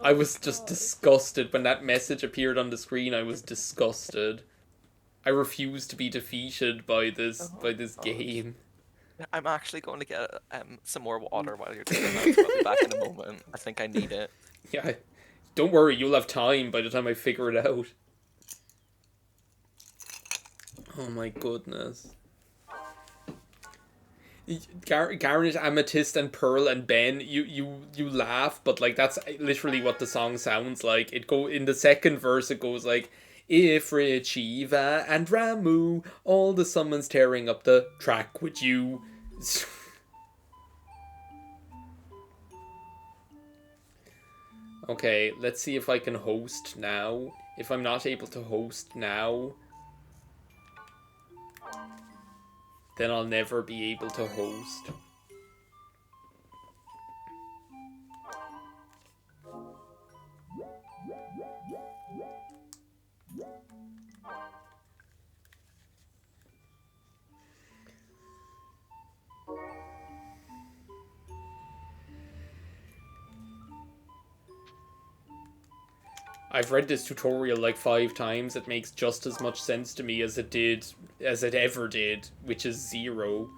I was just disgusted when that message appeared on the screen. I was disgusted. I refuse to be defeated by this God. game. I'm actually going to get some more water while you're doing that, so I'll be back in a moment. I think I need it. Yeah, don't worry, you'll have time by the time I figure it out. Oh my goodness. Garnet, Amethyst, and Pearl, and Ben, you laugh, but like that's literally what the song sounds like. It go in the second verse. It goes like, Ifrit, Shiva, and Ramu, all the summons tearing up the track with you. Okay, let's see if I can host now. If I'm not able to host now, then I'll never be able to host. I've read this tutorial like 5 times. It makes just as much sense to me as it ever did, which is 0.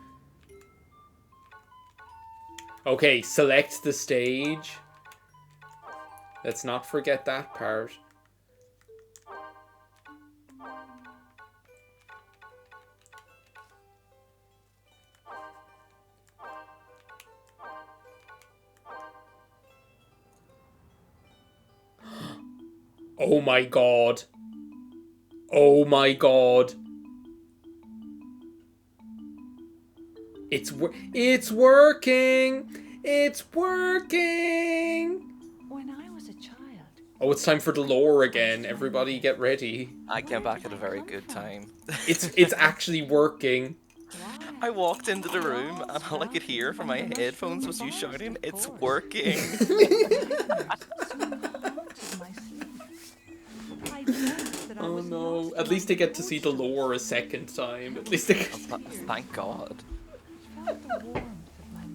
Okay, select the stage. Let's not forget that part. Oh my god. Oh my god. It's working. It's working. When I was a child. Oh, it's time for the lore again. Everybody get ready. I came back at a very good time. It's actually working. I walked into the room and all I could hear from my headphones was you shouting, "It's working!" Oh no. At least they get to see the lore a second time. At least they get... Thank God.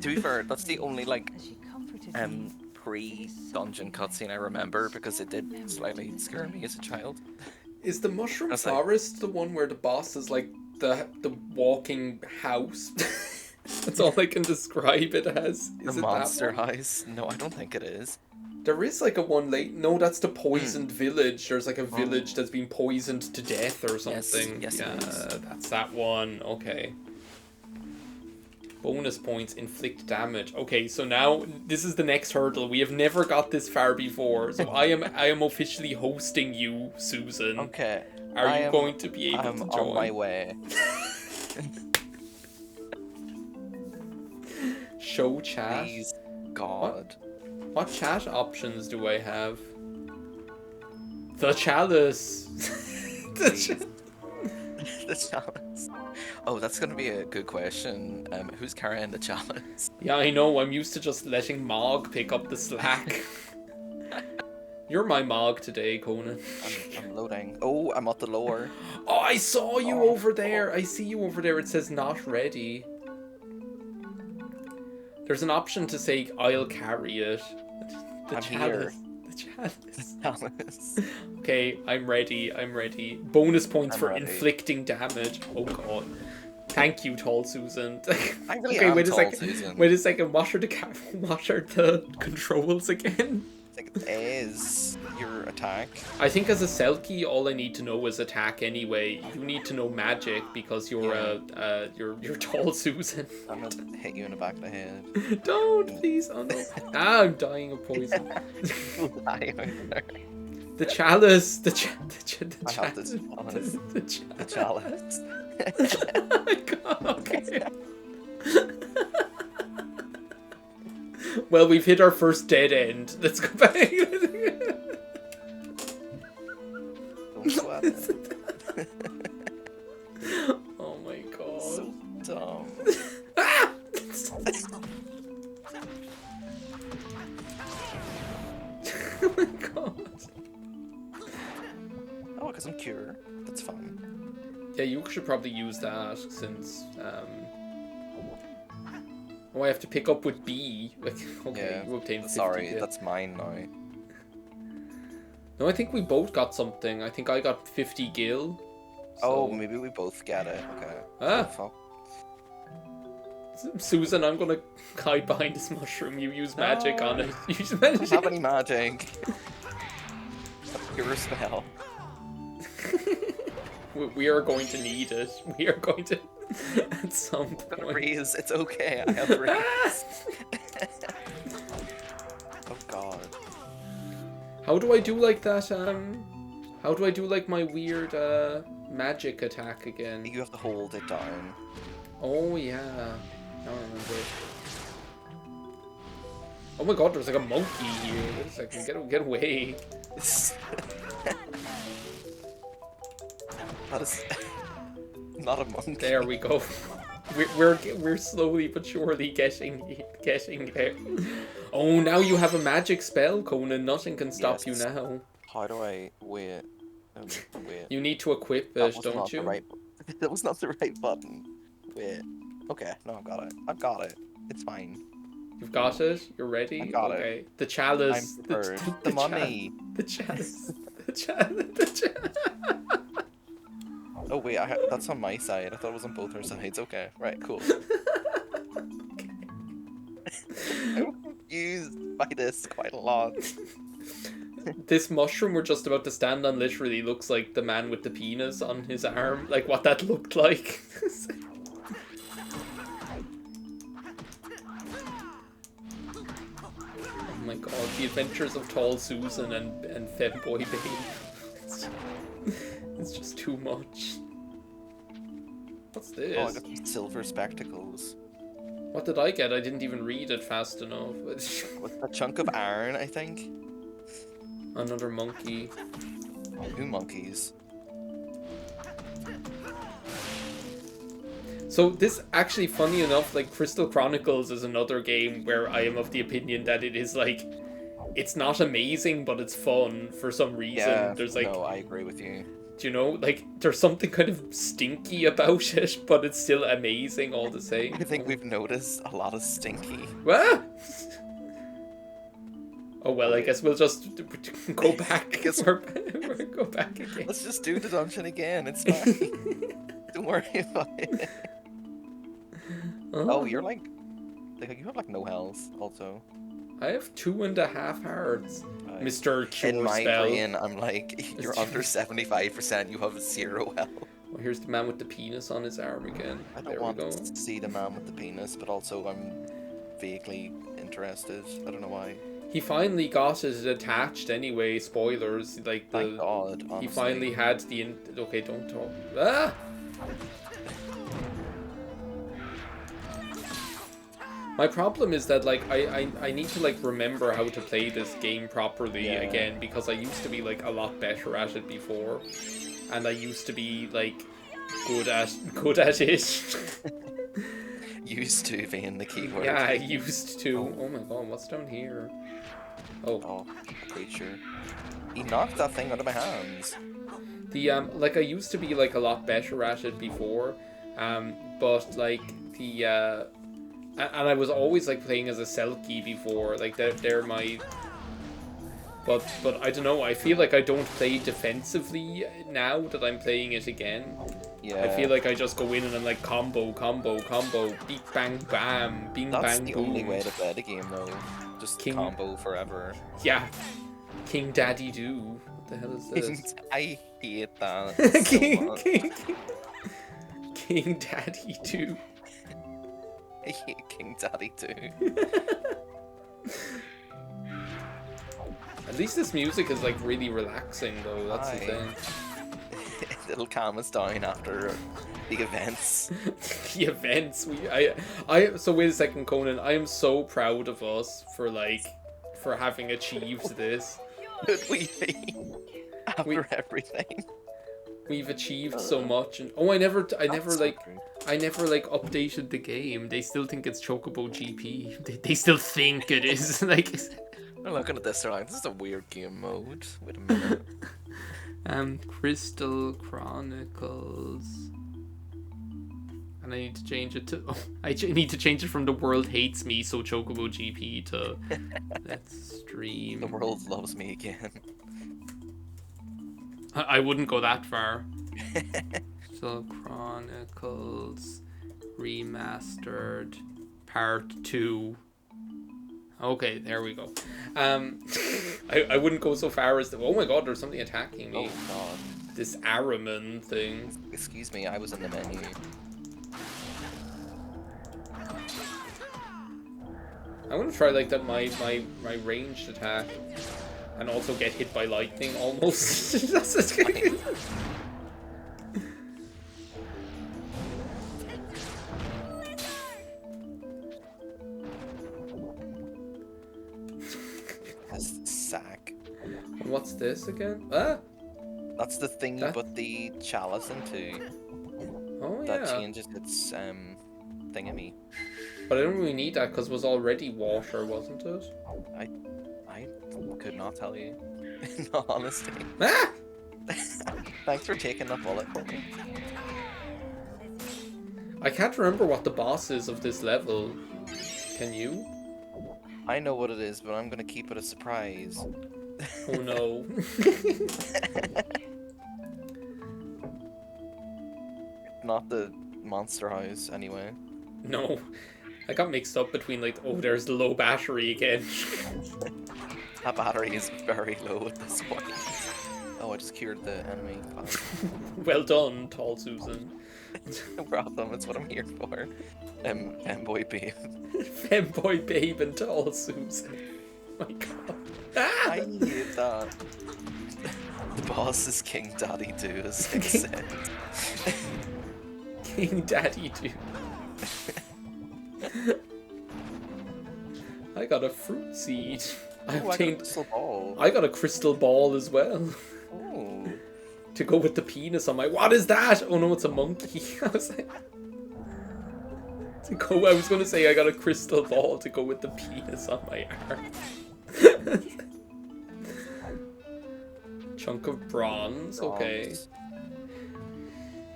To be fair, that's the only like pre-dungeon cutscene I remember because it did slightly scare me as a child. Is the Mushroom Forest the one where the boss is like the walking house? That's all I can describe it as. Is the it monster that one? house? No, I don't think it is. There is like a one late. No, that's the poisoned village. There's like a village that's been poisoned to death or something. Yes, yeah, that's that one. Okay. Bonus points inflict damage. Okay, so now this is the next hurdle. We have never got this far before. So I am officially hosting you, Susan. Okay. Are you going to be able to join? I'm on my way. Show chat. Please, God. What chat options do I have? The chalice. The chalice. Oh, that's gonna be a good question. Who's carrying the chalice? Yeah, I know. I'm used to just letting Mog pick up the slack. You're my Mog today, Conan. I'm loading. Oh, I'm at the lower. Oh, I saw you over there. I see you over there. It says not ready. There's an option to say I'll carry it. The chalice. The chalice. Okay, I'm ready. I'm ready. Bonus points for inflicting damage. Oh god. Thank you, Tall Susan. I really okay, am wait a Tall second. Susan. Wait a second. What are the controls again? I think it is your attack. I think as a Selkie, all I need to know is attack anyway. You need to know magic because you're you're Tall Susan. I'm gonna hit you in the back of the head. Don't, please. Oh no. I'm dying of poison. The chalice. The chalice. The chalice. Oh my god, okay. Well, we've hit our first dead end. Let's go back. Don't sweat it. Oh my god. So dumb. Ah! Oh my god. Oh, because I'm cured. That's fine. Yeah, you should probably use that since oh, I have to pick up with B. Okay, yeah, you obtained 50 sorry, bit. that's mine now. No, I think we both got something. I think I got 50 gil. Oh, So... maybe we both get it. Okay. Ah. Oh, fuck. Susan, I'm gonna hide behind this mushroom. You use magic on it. Use I don't magic. have any magic. A pure spell. We are going to need it. We are going to at some point. Raise. It's okay. I have raise. Oh god. How do I do like that? How do I do like my weird magic attack again? You have to hold it down. Oh yeah, I remember. Oh my god, there's like a monkey here. Wait a second, get away. That is not a monkey. There we go. We're slowly but surely getting there. Oh, now you have a magic spell, Conan. Nothing can stop you now. How do I wait? Wait. You need to equip it, don't you? That was not the right button. Wait. Okay, no, I've got it. I've got it. It's fine. You've got it? You're ready? I got okay. it. The chalice. I'm prepared. The money. The chalice. The chalice. Oh wait, that's on my side. I thought it was on both our sides. Okay, right, cool. I'm confused by this quite a lot. This mushroom we're just about to stand on literally looks like the man with the penis on his arm. Like what that looked like. Oh my god, the adventures of Tall Susan and Femboy Babe. It's just too much. What's this? Oh, I got these silver spectacles. What did I get? I didn't even read it fast enough. With a chunk of iron, I think. Another monkey. 2 monkeys. So this actually, funny enough, like Crystal Chronicles is another game where I am of the opinion that it is like, it's not amazing, but it's fun for some reason. Yeah, there's like, no, I agree with you. Do you know, like there's something kind of stinky about it, but it's still amazing all the same. I think we've noticed a lot of stinky. What? Oh well, I guess we'll just go back. I guess we'll go back again. Let's just do the dungeon again. It's fine. Don't worry about it. Oh, you're like you have like no health. Also, I have 2.5 hearts. Mr. Cure in my Spell. brain, I'm like, you're under 75%. You have 0 health. Well, here's the man with the penis on his arm again. I don't want to see the man with the penis, but also I'm vaguely interested. I don't know why. He finally got it attached anyway. Spoilers. Like Thank God. Honestly. He finally had the. Okay, don't talk. Ah. My problem is that like I need to like remember how to play this game properly again, because I used to be like a lot better at it before, and I used to be like good at it. Used to being the keyword. Yeah, I used to. Oh my god, what's down here? Oh, creature. He knocked that thing out of my hands. The like I used to be like a lot better at it before, but like the and I was always like playing as a Selkie before. Like they're my. But I don't know. I feel like I don't play defensively now that I'm playing it again. Yeah. I feel like I just go in and I'm like combo, beep bang bam, bing That's bang the boom. only way to play the game though. Just combo forever. Yeah. King Daddy Do. What the hell is this? I hate that. King Daddy Do. I hate King Daddy too. At least this music is like really relaxing though, that's the thing. It'll calm us down after the events. The events. So wait a second, Conan, I am so proud of us for having achieved this. Could we be? After everything. We've achieved so much, and I never updated the game. They still think it's Chocobo GP. They still think it is. Like, I'm looking at this, they're like, this is a weird game mode. Wait a minute. Crystal Chronicles. And I need to change it to. I need to change it from the world hates me, so Chocobo GP to let's stream. The world loves me again. I wouldn't go that far. So Chronicles Remastered Part 2. Okay, there we go. I wouldn't go so far as oh my god, there's something attacking me. Oh god. This Araman thing. Excuse me, I was in the menu. I want to try like that my ranged attack, and also get hit by lightning almost. That's it. Sack. What's this again? Ah! That's the thing you put the chalice into. Oh That yeah. changes its thingammy. But I don't really need that because it was already water, wasn't it? I could not tell you. In all honesty. Ah! Thanks for taking that bullet for me. I can't remember what the boss is of this level. Can you? I know what it is, but I'm gonna keep it a surprise. Oh no. Not the monster house, anyway. No. I got mixed up between like, oh, there's the low battery again. That battery is very low at this point. Oh, I just cured the enemy. Well done, Tall Susan. No problem, it's what I'm here for. Boy babe. Femboy Babe and Tall Susan. Oh my god. Ah! I hate that. The boss is King Daddy Do, as I said. King Daddy Do. I got a fruit seed. Oh, I got a crystal ball. I got a crystal ball as well. Oh. To go with the penis on my. What is that? Oh no, it's a monkey. I was like. I was gonna say I got a crystal ball to go with the penis on my arm. Chunk of bronze. Okay.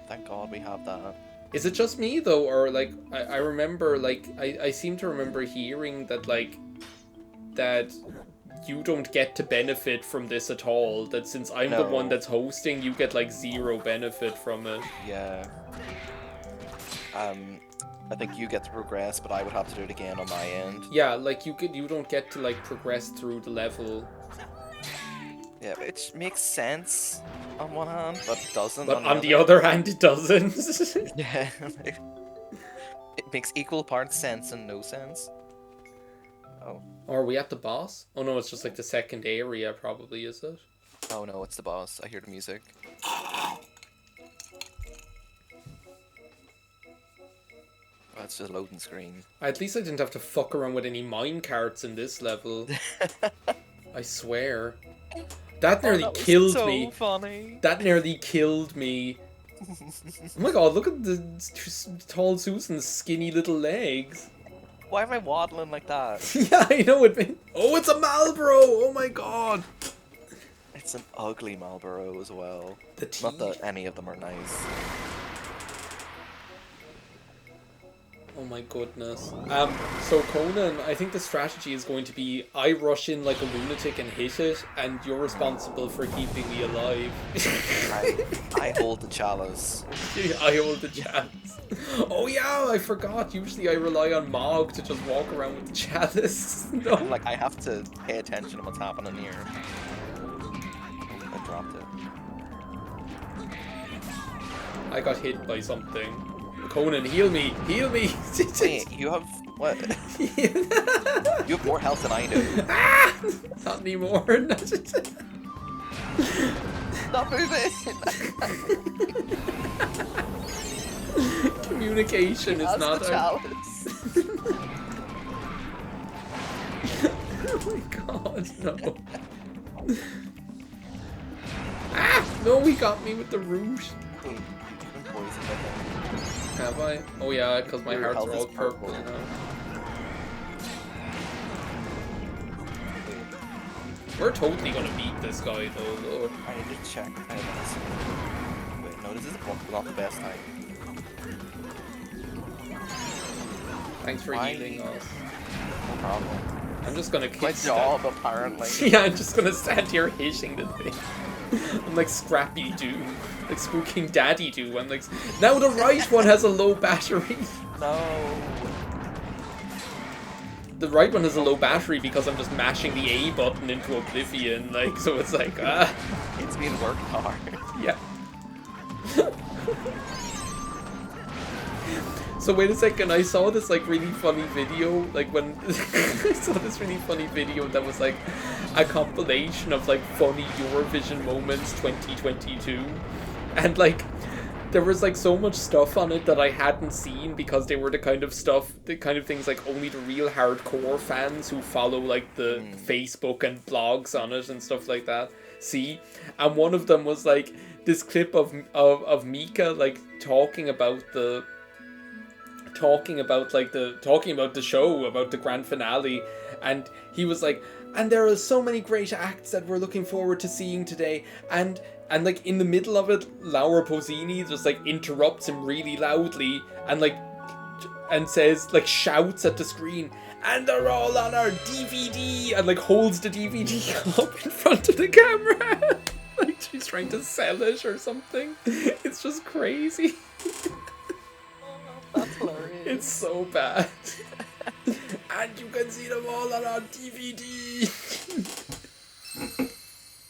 Thank God we have that. Is it just me though, or like I remember like I seem to remember hearing that like that you don't get to benefit from this at all. That since I'm the one that's hosting, you get like zero benefit from it. Yeah. I think you get to progress, but I would have to do it again on my end. Yeah, like you don't get to like progress through the level. Yeah, which makes sense on one hand, but doesn't. But on the other hand, it doesn't. Yeah. It makes equal parts sense and no sense. Oh. Or are we at the boss? Oh no, it's just like the second area probably, is it? Oh no, it's the boss. I hear the music. That's just a loading screen. At least I didn't have to fuck around with any mine carts in this level. I swear. That nearly killed me. Funny. That nearly killed me. Oh my god, look at the Tall Susan's skinny little legs. Why am I waddling like that? Yeah, I know it. Oh, it's a Marlboro! Oh my god. It's an ugly Marlboro as well. The teeth. Not that any of them are nice. Oh my goodness. So Conan, I think the strategy is going to be I rush in like a lunatic and hit it, and you're responsible for keeping me alive. I hold the chalice. I hold the chalice. Oh yeah, I forgot. Usually I rely on Mog to just walk around with the chalice. No. Like, I have to pay attention to what's happening here. I dropped it. I got hit by something. Conan, heal me! Heal me! Wait, you have... what? You have more health than I do. Ah! Not anymore. Stop moving! Communication is not the chalice. Oh my god, no. Ah! No, he got me with the root. Have I? Oh yeah, because my hearts are all purple now. We're totally gonna beat this guy though, Lord. I need to check. Wait, no, this is not the best time. Thanks for healing us. No problem. I'm just gonna kick my job, apparently. Yeah, I'm just gonna stand here hitting the thing. I'm like Scrappy Doo, like Spooking Daddy Doo. I'm like, now the right one has a low battery. No. The right one has a low battery because I'm just mashing the A button into oblivion, like, so it's like, It's being worked hard. yeah. So wait a second, I saw this like really funny video, like when I saw this really funny video that was like a compilation of like funny Eurovision moments 2022, and like there was like so much stuff on it that I hadn't seen because they were the kind of things like only the real hardcore fans who follow like the Facebook and blogs on it and stuff like that see. And one of them was like this clip of Mika like talking about the show, about the grand finale, and he was like, and there are so many great acts that we're looking forward to seeing today, and like in the middle of it, Laura Pausini just like interrupts him really loudly and says, like, shouts at the screen, and they're all on our DVD, and like holds the DVD up in front of the camera like she's trying to sell it or something. It's just crazy. That's hilarious. It's so bad. And you can see them all on our DVD.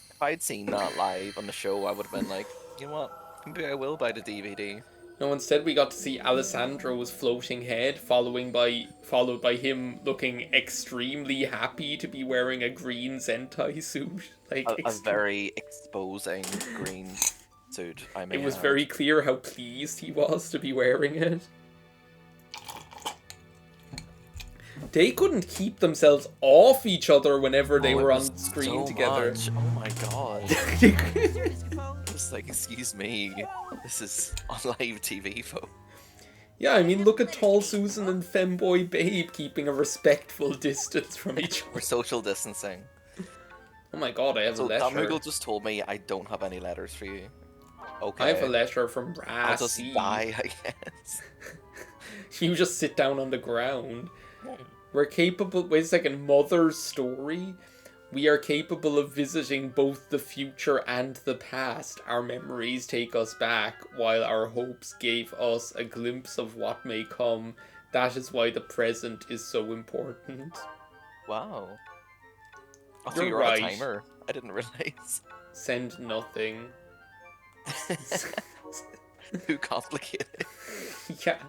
If I'd seen that live on the show, I would have been like, you know what? Maybe I will buy the DVD. No, instead we got to see Alessandro's floating head, followed by him looking extremely happy to be wearing a green Sentai suit. Like A very exposing green suit, I may it was add. very clear how pleased he was to be wearing it. They couldn't keep themselves off each other whenever they were on screen together. Much. Oh my god. Just like, excuse me, this is on live TV, folks. Yeah, I mean, look at Tall Susan and Femboy Babe keeping a respectful distance from each We're other. social distancing. Oh my god, I have a So letter. Damoogle just told me I don't have any letters for you. Okay. I have a letter from I'll just Rassi. die, I guess. You just sit down on the ground. We're capable... Wait a second. Mother's story? We are capable of visiting both the future and the past. Our memories take us back, while our hopes gave us a glimpse of what may come. That is why the present is so important. Wow. Oh, so You're you're on right. a timer. I didn't realize. Send nothing. Too complicated. Yeah.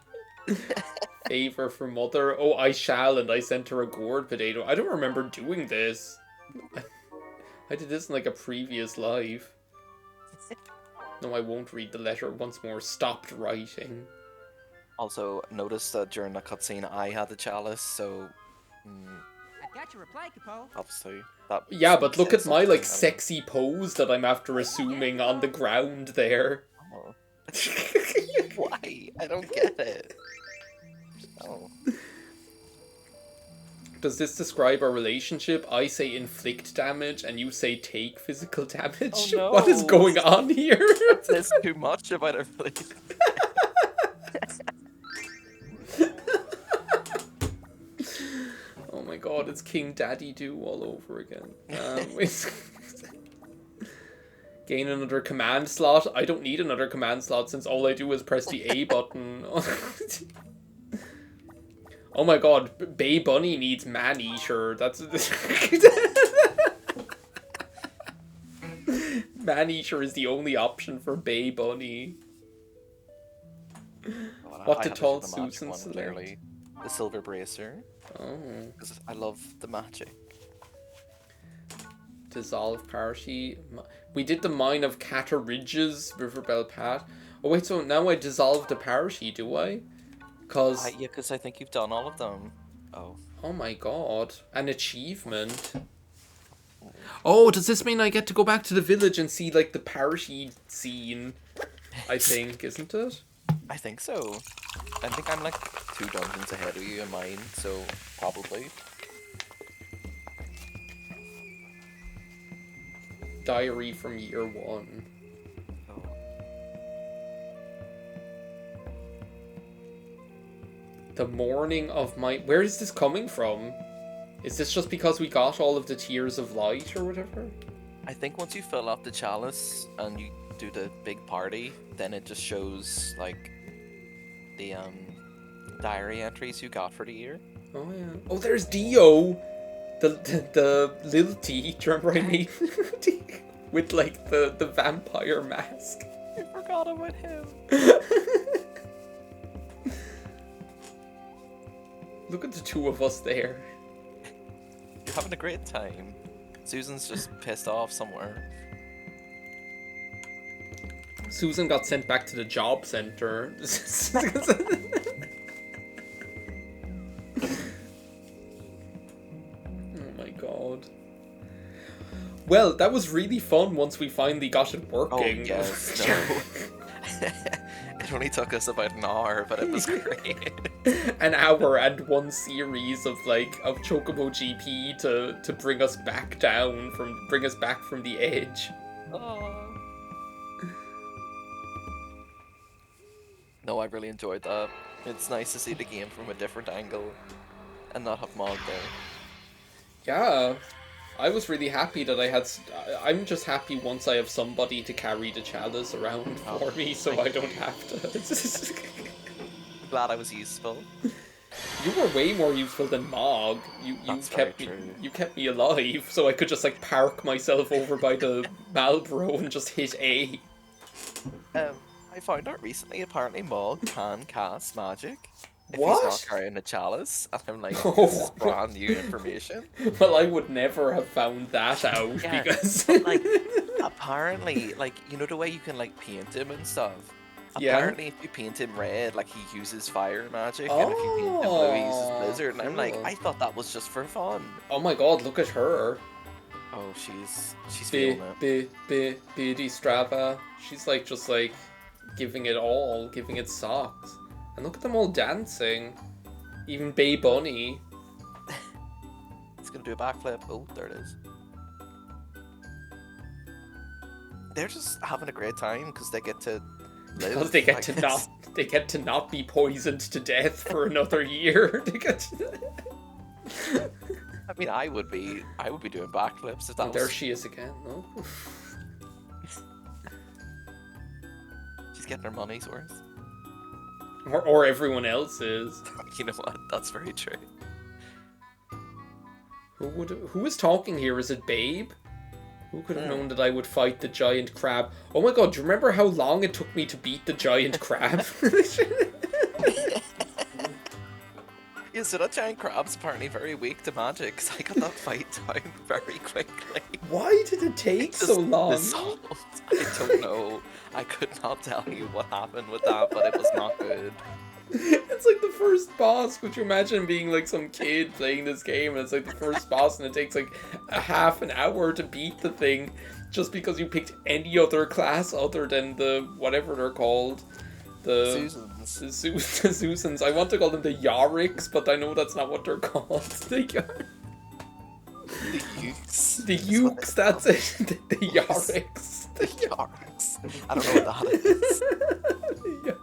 Favor for mother. Oh, I shall, and I sent her a gourd potato. I don't remember doing this. I did this in like a previous live. No, I won't read the letter once more. Stopped writing. Also, notice that during the cutscene I had the chalice, so... I've got your reply, Capo. obviously, that... Yeah, but look said at my like something. sexy pose that I'm after assuming on the ground there. Oh. Why? I don't get it. Oh. Does this describe our relationship? I say inflict damage and you say take physical damage. Oh, no. What is going on here? There's too much about it, really. Oh my god, it's King Daddy Do all over again. Gain another command slot. I don't need another command slot since all I do is press the A button. Oh my god, Bay Bunny needs Man-Eater. That's... Man-Eater is the only option for Bay Bunny. What did Tall Susan select? Clearly. The Silver Bracer. Oh. Because I love the magic. Dissolve party. We did the Mine of Catteridge's Riverbell Path. Oh wait, so now I dissolved the party, do I? Cause... Yeah, because I think you've done all of them. Oh. Oh my god. An achievement. Oh, does this mean I get to go back to the village and see, like, the party scene? I think, isn't it? I think so. I think I'm like 2 dungeons ahead of you in mine, so probably. Diary from year 1. Oh. The morning of my... Where is this coming from? Is this just because we got all of the Tears of Light or whatever? I think once you fill up the chalice and you do the big party, then it just shows like the diary entries you got for the year. Oh yeah. Oh, there's Dio, the little T. Do you remember I made with like the vampire mask? I forgot about him. Look at the two of us there. You're having a great time. Susan's just pissed off somewhere. Susan got sent back to the job center. Oh my god. Well, that was really fun once we finally got it working. Oh, yes, no. It only took us about an hour, but it was great. An hour and one series of Chocobo GP to bring us back from the edge. Oh. No, I really enjoyed that. It's nice to see the game from a different angle and not have Mog there. Yeah, I was really happy that I'm just happy once I have somebody to carry the chalice around for me, so I don't have to. Glad I was useful. You were way more useful than Mog. You kept me alive, so I could just park myself over by the Malboro and just hit A. I found out recently apparently Mog can cast magic if What? he's not carrying a chalice, and I'm like, Oh. this is brand new information. Well, I would never have found that out Yeah, because but, apparently, you know the way you can paint him and stuff. Yeah. Apparently, if you paint him red, he uses fire magic, and if you paint him blue, he uses blizzard. And I'm like, cool. I thought that was just for fun. Oh my god, look at her. Oh, she's feeling it. Biddy Strava. She's just giving it all, giving it socks. And look at them all dancing. Even Bay Bunny. It's gonna do a backflip. Oh, there it is. They're just having a great time because they get to live. Because they get to not be poisoned to death for another year. I mean, I would be doing backflips if that And there she is again, no? She's getting her money's worth. Or everyone else is. You know what? That's very true. Who is talking here? Is it Babe? Who could have known that I would fight the giant crab? Oh my god, do you remember how long it took me to beat the giant crab? Yeah, so that giant crab's apparently very weak to magic, because I got that fight down very quickly. Why did it take so long? I don't know. I could not tell you what happened with that, but it was not good. It's like the first boss. Could you imagine being some kid playing this game and it's the first boss and it takes a half an hour to beat the thing just because you picked any other class other than the whatever they're called. The Susans. I want to call them the Yoriks, but I know that's not what they're called. The Ukes. The Ukes, that's it. The Yoriks. The Yoriks. I don't know what that is. Yeah.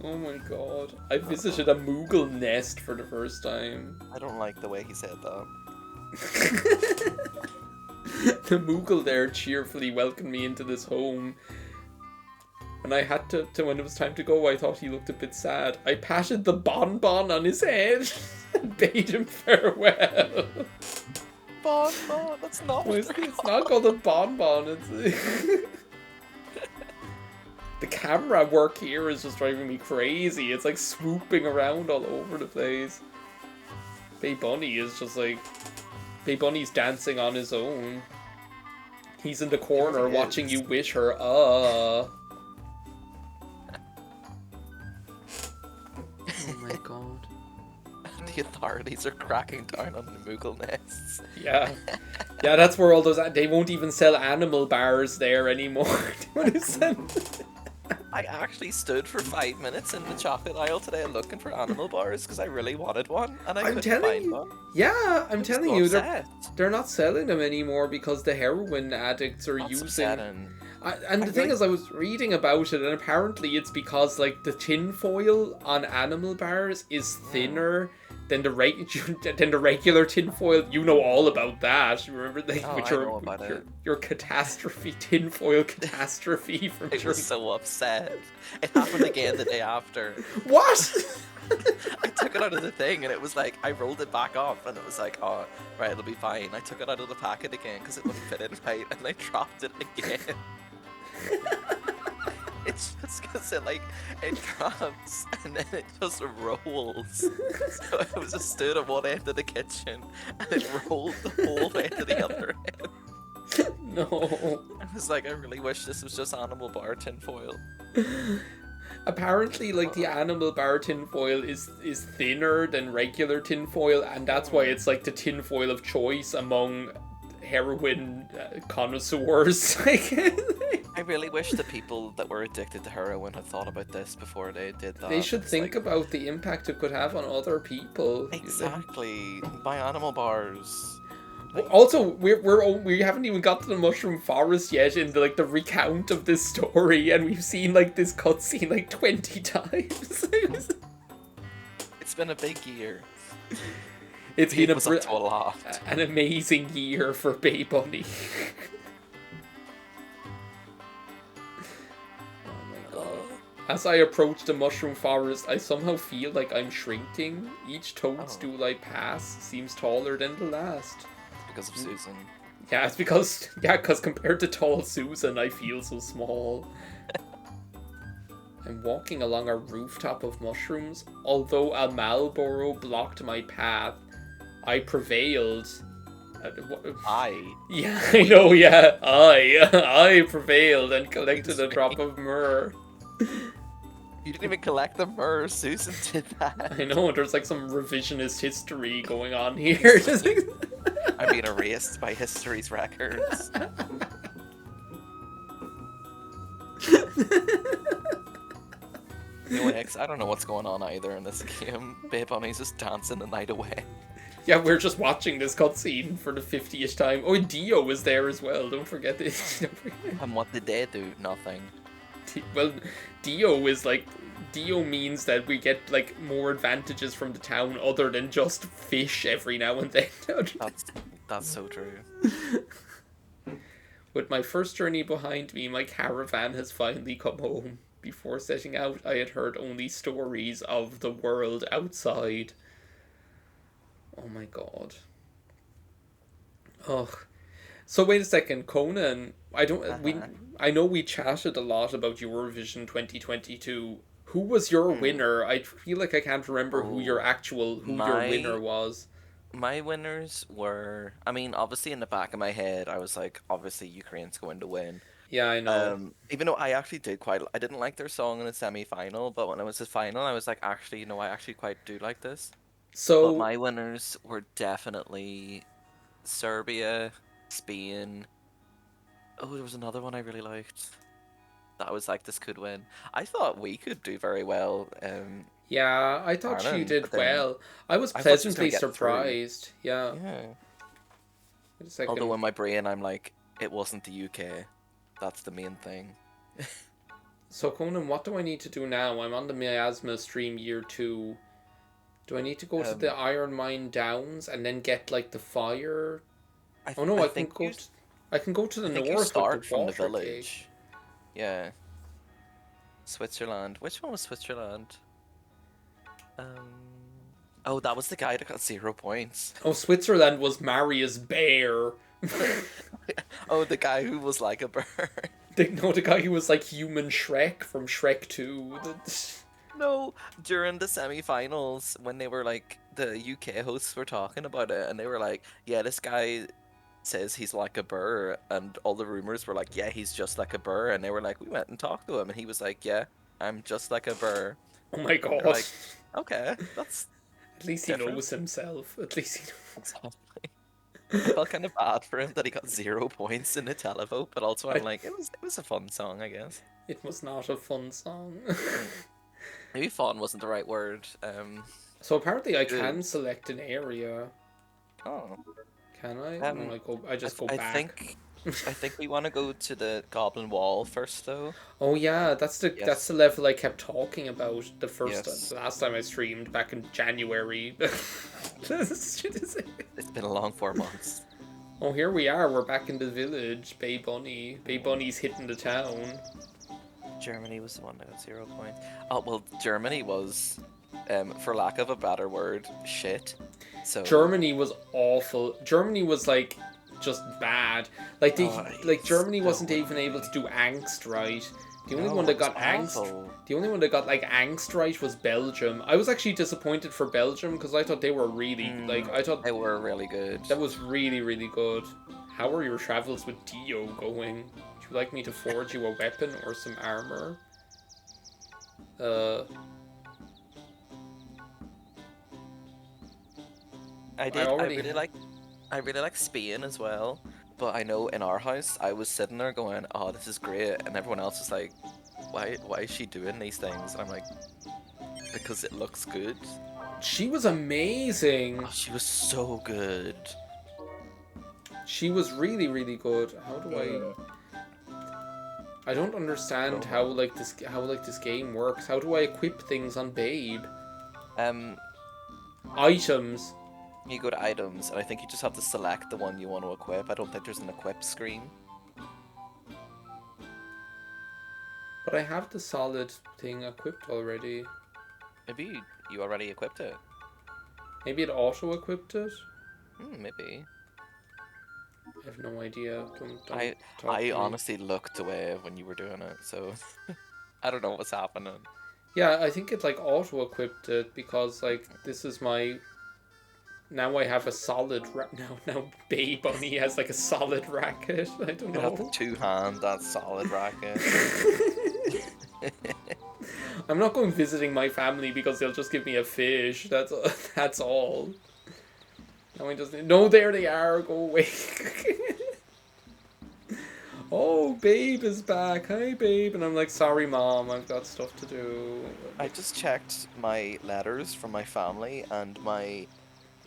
Oh my god. I visited a Moogle nest for the first time. I don't like the way he said that. The Moogle there cheerfully welcomed me into this home. And I had to when it was time to go, I thought he looked a bit sad. I patted the bonbon on his head and bade him farewell. Bonbon, that's not what It's not called a bonbon, it's... The camera work here is just driving me crazy. It's swooping around all over the place. Bay Bunny is just Bay Bunny's dancing on his own. He's in the corner watching you wish her, Oh my god. The authorities are cracking down on the Moogle nests. Yeah. Yeah, that's where all those... They won't even sell animal bars there anymore. I actually stood for 5 minutes in the chocolate aisle today looking for animal bars because I really wanted one and I couldn't find one. Yeah, I'm telling you, upset. they're not selling them anymore because the heroin addicts are using... Upsetting. And the thing is, I was reading about it, and apparently it's because the tin foil on animal bars is thinner then the regular tinfoil, you know all about that. You remember, like, Oh, with I know about it. your catastrophe, tinfoil catastrophe from I was so upset. It happened again the day after. What? I took it out of the thing and it was like, I rolled it back up and it was like, oh, right, it'll be fine. I took it out of the packet again because it wouldn't fit in right and I dropped it again. It's just because it drops and then it just rolls. So I was just stood at one end of the kitchen and it rolled the whole way to the other end. No. I was like, I really wish this was just animal bar tinfoil. Apparently, like, the animal bar tinfoil is thinner than regular tinfoil, and that's why it's like the tinfoil of choice among heroin connoisseurs. I really wish the people that were addicted to heroin had thought about this before they did that. They should It's think like, about the impact it could have on other people. exactly. Buy animal bars. Also, we haven't even got to the mushroom forest yet in the recount of this story, and we've seen like this cutscene like 20 times. It's been a big year. It's been It was up to a lot. an amazing year for Bay Bunny. Oh my god. As I approach the mushroom forest, I somehow feel like I'm shrinking. Each toadstool I pass seems taller than the last. Because of Susan. Yeah, it's because compared to tall Susan, I feel so small. I'm walking along a rooftop of mushrooms. Although a Marlboro blocked my path, I prevailed. Yeah, I know, yeah. I prevailed and collected a drop of myrrh. You didn't even collect the myrrh. Susan did that. I know, there's like some revisionist history going on here. I'm being erased by history's records. No X, I don't know what's going on either in this game. Bay Bunny's just dancing the night away. Yeah, we're just watching this cutscene for the 50th time. Oh, Dio was there as well, don't forget this. And what did they do? Nothing. Well, Dio means that we get like more advantages from the town other than just fish every now and then. That's so true. With my first journey behind me, my caravan has finally come home. Before setting out, I had heard only stories of the world outside. Oh my god. Ugh. So wait a second, Conan. I know we chatted a lot about Eurovision 2022. Who was your winner? I feel like I can't remember who your winner was. My winners were, I mean, obviously in the back of my head, I was like, obviously Ukraine's going to win. Yeah, I know. Even though I actually I didn't like their song in the semi-final, but when it was the final, I was like, actually, you know, I actually quite do like this. So But my winners were definitely Serbia, Spain. Oh, there was another one I really liked. That I was like, this could win. I thought we could do very well. yeah, I thought you Ireland, did but then well. I was I thought she was pleasantly gonna get through. surprised. Yeah. Yeah. Wait a second. Although in my brain, I'm like, it wasn't the UK. That's the main thing. So Conan, what do I need to do now? I'm on the Miasma stream year 2. Do I need to go to the Iron Mine Downs and then get like the fire? I can go to the north. You start with the from the water village. cake. Yeah. Switzerland. Which one was Switzerland? Oh, that was the guy that got 0 points. Oh, Switzerland was Marius Bear. Oh, the guy who was like a bird. The guy who was like human Shrek from Shrek 2. No, during the semi-finals, when they were like, the UK hosts were talking about it, and they were like, yeah, this guy says he's like a burr, and all the rumors were like, yeah, he's just like a burr, and they were like, we went and talked to him, and he was like, yeah, I'm just like a burr. Oh my god. Like, okay, that's At least he knows himself. At least he knows. Exactly. I felt kind of bad for him that he got 0 points in the televote, but also I'm like, it was a fun song, I guess. It was not a fun song. Maybe fun wasn't the right word. So apparently I can select an area. Oh. Can I? I just go back. think I think we want to go to the Goblin Wall first, though. Oh yeah, that's the Yes. level I kept talking about the Yes. last time I streamed back in January. This shit is- It's been a long 4 months. Oh, here we are. We're back in the village. Bay Bunny. Bay Bunny's hitting the town. Germany was the one that got 0 points. Oh, well, Germany was, for lack of a better word, shit. So. Germany was awful. Germany was like just bad. Like Germany wasn't even able to do angst right. The only one that got angst, the only one that got like angst right was Belgium. I was actually disappointed for Belgium because I thought they were really I thought they were really good. that was really really good. How are your travels with Dio going? Would you like me to forge you a weapon or some armor? I really like Spain as well. But I know in our house, I was sitting there going, "Oh, this is great," and everyone else was like, "Why is she doing these things?" And I'm like, "Because it looks good." She was amazing. Oh, she was so good. She was really really good. How do I don't understand how this game works. How do I equip things on Babe? Items. You go to items, and I think you just have to select the one you want to equip. I don't think there's an equip screen. But I have the solid thing equipped already. Maybe you already equipped it. Maybe it auto-equipped it? Maybe. I have no idea. Don't I talk to me. honestly looked away when you were doing it, so I don't know what's happening. Yeah, I think it like auto-equipped it because like this is my. Now I have a solid now Bay Bunny has like a solid racket. I don't You have the know. 2-hand, that solid racket. I'm not going visiting my family because they'll just give me a fish. That's all. Now I just no, there they are. Go away. Oh, Babe is back. Hi, Babe. And I'm like, sorry, Mom. I've got stuff to do. I just checked my letters from my family, and my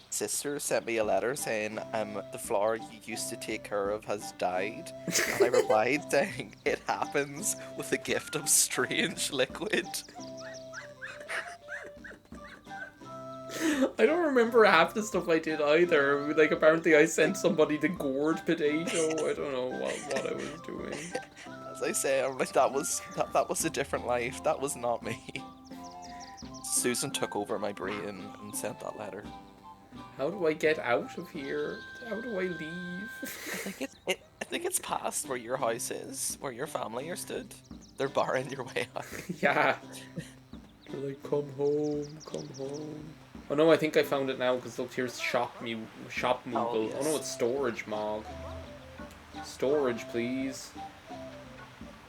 sister sent me a letter saying, the flower you used to take care of has died. And I replied saying, it happens with a gift of strange liquid. I don't remember half the stuff I did either. Like, apparently I sent somebody the gourd potato. I don't know what I was doing. As I say, I'm like, that was a different life. That was not me. Susan took over my brain and sent that letter. How do I get out of here? How do I leave? I think it's past where your house is, where your family are stood. They're barring your way out. Yeah. They're like, come home, come home. Oh no, I think I found it now because look, here's shop Moogle. Oh, yes. Oh no, it's storage mog. Storage, please.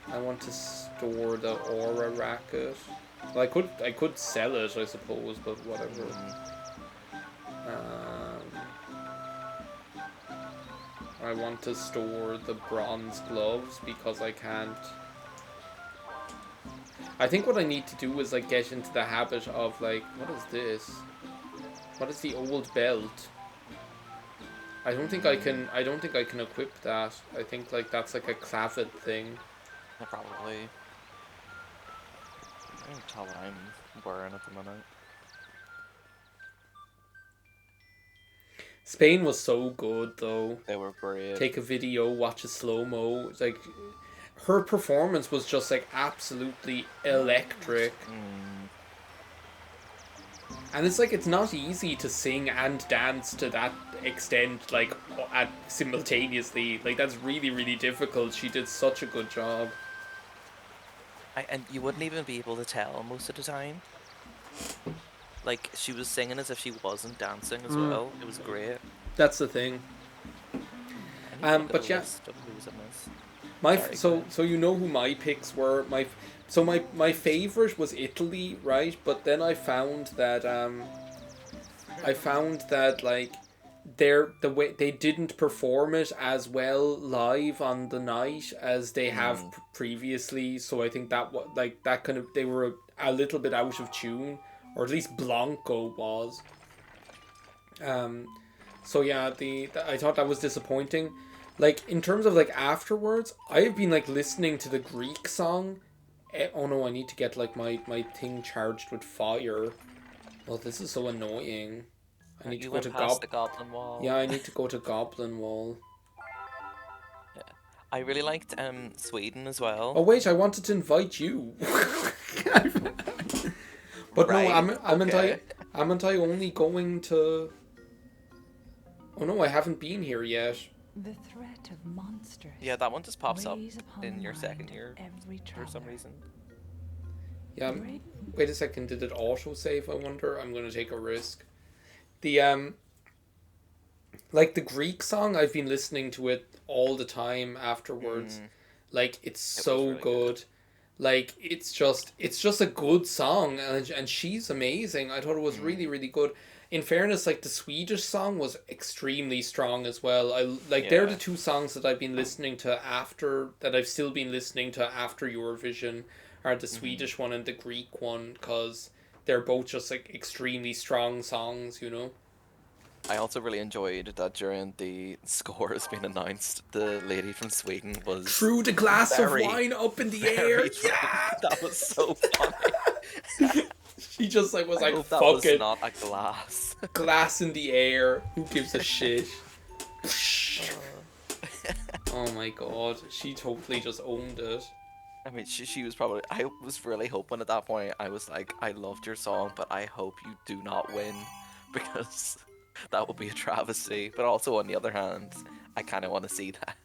I want to store the aura racket. Well, I could sell it, I suppose, but whatever. I want to store the bronze gloves because I can't. I think what I need to do is like get into the habit of like, what is this? What is the old belt? I don't think I can equip that. I think like that's like a clavet thing. Probably. I can't tell what I'm wearing at the minute. Spain was so good though. They were great. Take a video, watch a slow-mo. Like her performance was just like absolutely electric. And it's like it's not easy to sing and dance to that extent, like simultaneously. Like that's really, really difficult. She did such a good job. And you wouldn't even be able to tell most of the time. Like she was singing as if she wasn't dancing as well. It was great. That's the thing. But yeah. So you know who my picks were. My favorite was Italy, right? But then I found that like the way they didn't perform it as well live on the night as they have previously. So I think that they were a little bit out of tune, or at least Blanco was. So yeah, I thought that was disappointing. Like, in terms of, like, afterwards, I've been, like, listening to the Greek song. Oh no, I need to get, like, my thing charged with fire. Well, this is so annoying. I need to You go went to past the Goblin Wall. Yeah, I need to go to Goblin Wall. Yeah. I really liked Sweden as well. Oh wait, I wanted to invite you. But no, Right, okay. am I only going to... Oh no, I haven't been here yet. The threat of monsters. Yeah, that one just pops up weighs upon in the your mind second of year every for some traveler. reason. Yeah, Great. wait a second, did it auto-save, I wonder? I'm gonna take a risk. The, like the Greek song, I've been listening to it all the time afterwards. Like, it's It was so really good. Like, it's just a good song, and she's amazing. I thought it was really, really good. In fairness, like, the Swedish song was extremely strong as well. They're the Yeah. two songs that I've been listening to that I've still been listening to after Eurovision, are the Swedish one and the Greek one, because they're both just, like, extremely strong songs, you know? I also really enjoyed that during the scores being announced, the lady from Sweden was Threw the glass very, of wine up in the air. very drunk. That was so funny. She just, like, was I like, hope that fuck was it. not a glass. Glass in the air. Who gives a shit? Oh my god. She totally just owned it. I mean, she was probably. I was really hoping at that point. I was like, I loved your song, but I hope you do not win, because that would be a travesty. But also, on the other hand, I kind of want to see that.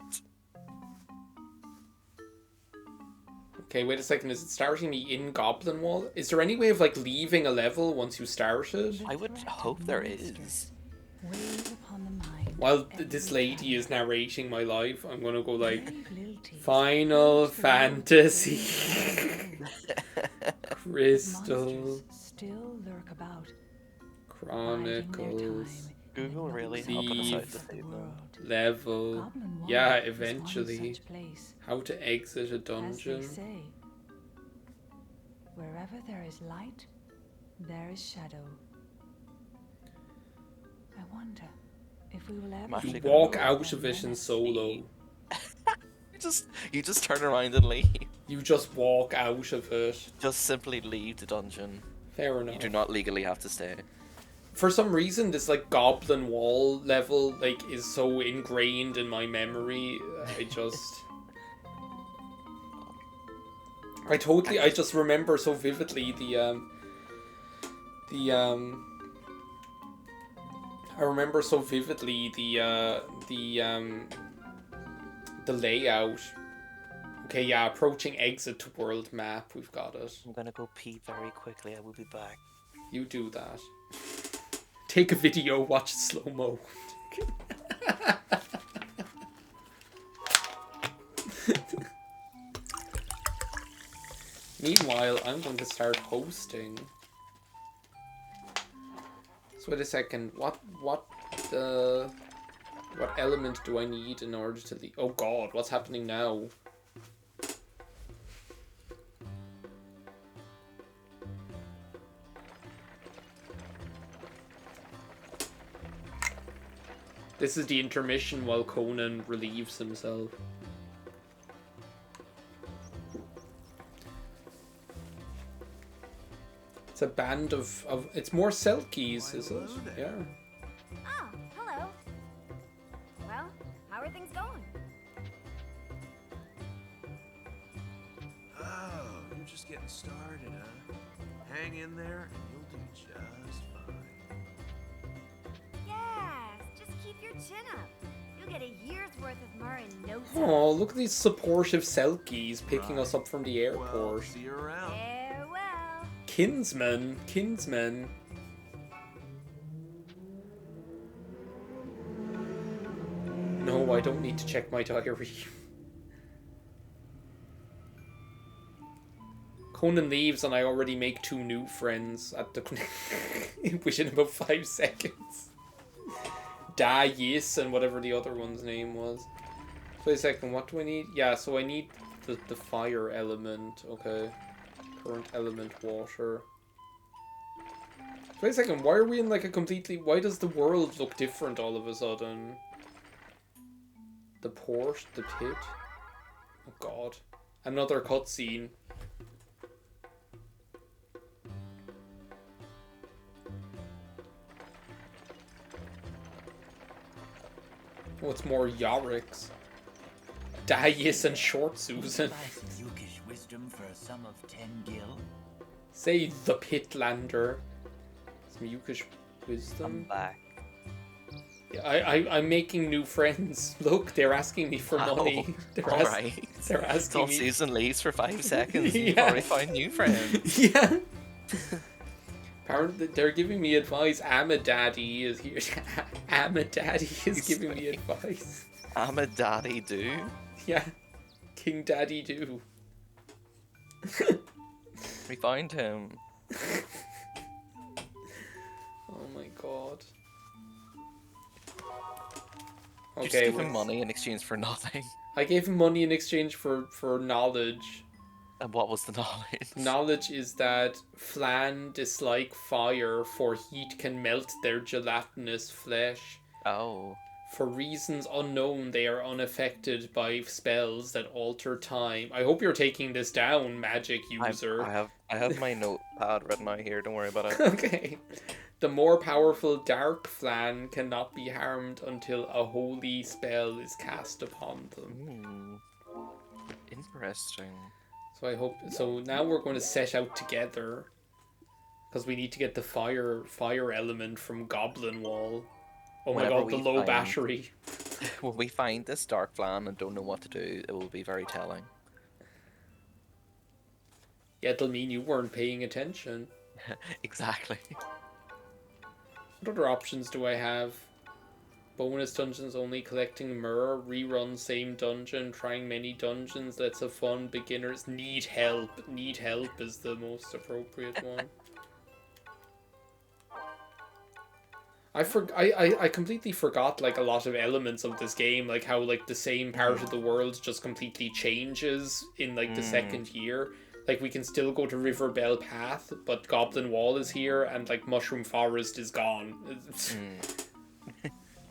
Okay, wait a second. Is it starting me in Goblin Wall? Is there any way of, like, leaving a level once you start it? I would hope there is. Weighs upon the mind While of this every lady is traveler. narrating my life, I'm gonna go, like, Brave little teeth Final close the road Fantasy. to Crystal. monsters still lurk about, biding their Chronicles. time Google in the really nooks helping us and out crannies this of the evening. world. Level. Goblin Wall Yeah, is one eventually. such place. How to exit a As they dungeon. say, wherever there is light, there is shadow. I wonder if we will ever actually You gonna walk go out of it in solo. You just turn around and leave. You just walk out of it. Just simply leave the dungeon. Fair enough. You do not legally have to stay. For some reason, this, like, Goblin Wall level, like, is so ingrained in my memory. I just remember so vividly I remember so vividly the layout. Okay, yeah, approaching exit to world map. We've got it. I'm gonna go pee very quickly. I will be back. You do that. Take a video, watch slow-mo. Meanwhile, I'm going to start hosting. So wait a second. What element do I need in order to leave? Oh god, what's happening now? This is the intermission while Conan relieves himself. It's a band of it's more Selkies, is it? Yeah. Oh, hello. Well, how are things going? Oh, you're just getting started, huh? Hang in there and you'll do just fine. Yes, just keep your chin up. You'll get a year's worth of Murr in no time. Oh, look at these supportive Selkies picking us up from the Well, airport. see you around. Farewell. Kinsmen. No, I don't need to check my diary. Conan leaves and I already make 2 new friends at the within about 5 seconds. Da Yis and whatever the other one's name was. Wait a second, what do I need? Yeah, so I need the fire element. Okay. Current element water. Wait a second, why are we in like a completely... Why does the world look different all of a sudden? The port, the pit. Oh god. Another cutscene. What's more Yorick's? Darius and Short Susan. Buy some Yukish wisdom for a sum of 10 gil. Say the Pitlander. Some Yukish I'm wisdom. back. I'm making new friends. Look, they're asking me for money. Alright. They're asking Till me. Susan leaves for 5 seconds. Yeah. You've already found new friends. Yeah. Apparently, they're giving me advice. Daddy is here. Daddy is giving me advice. I'm a daddy, do. Yeah. King Daddy do. We found him. Oh my god. You just Okay. give him money in exchange for nothing. I gave him money in exchange for knowledge. And what was the knowledge? Knowledge is that flan dislike fire, for heat can melt their gelatinous flesh. Oh. For reasons unknown, they are unaffected by spells that alter time. I hope you're taking this down, magic user. I have my notepad written out here, don't worry about it. Okay. The more powerful dark flan cannot be harmed until a holy spell is cast upon them. Interesting. So I hope. So now we're going to set out together, because we need to get the fire element from Goblin Wall. Oh my Whenever god, the we low find- battery. When we find this dark flan and don't know what to do, it will be very telling. Yeah, it'll mean you weren't paying attention. Exactly. What other options do I have? Bonus dungeons only, collecting myrrh, rerun same dungeon, trying many dungeons, let's have fun, beginners, need help. Need help is the most appropriate one. I completely forgot like a lot of elements of this game, like how like the same part of the world just completely changes in like the second year. Like we can still go to River Bell Path, but Goblin Wall is here and like Mushroom Forest is gone.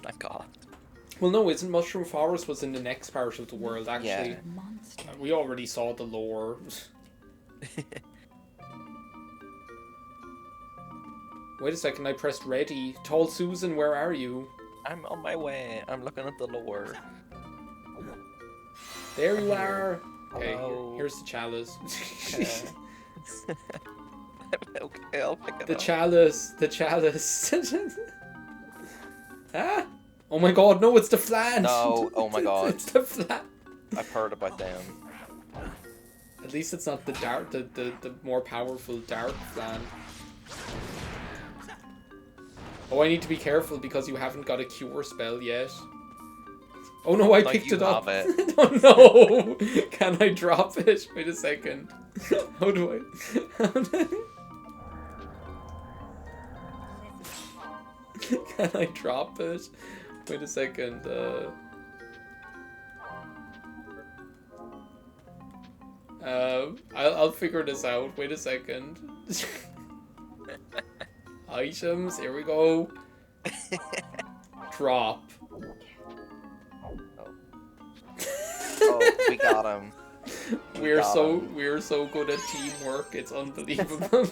Thank God. Well, no, isn't Mushroom Forest was in the next part of the world actually? Yeah. Monster. We already saw the lore. Wait a second, I pressed ready. Tall Susan, where are you? I'm on my way. I'm looking at the lore. There you are. Okay, Hello. here's the chalice. Okay, I'll pick it The up. chalice. The chalice. Ah! Oh my god, no, it's the flan! No, oh my god. It's the flan! I've heard about them. At least it's not the dark, the more powerful dark flan. Oh, I need to be careful because you haven't got a cure spell yet. Oh no, I No, picked you it up. have it. Oh no! Can I drop it? Wait a second. How do I... Can I drop it? Wait a second. I'll figure this out. Wait a second. Items. Here we go. Drop. Oh, we got him. We're got so him. good at teamwork. It's unbelievable.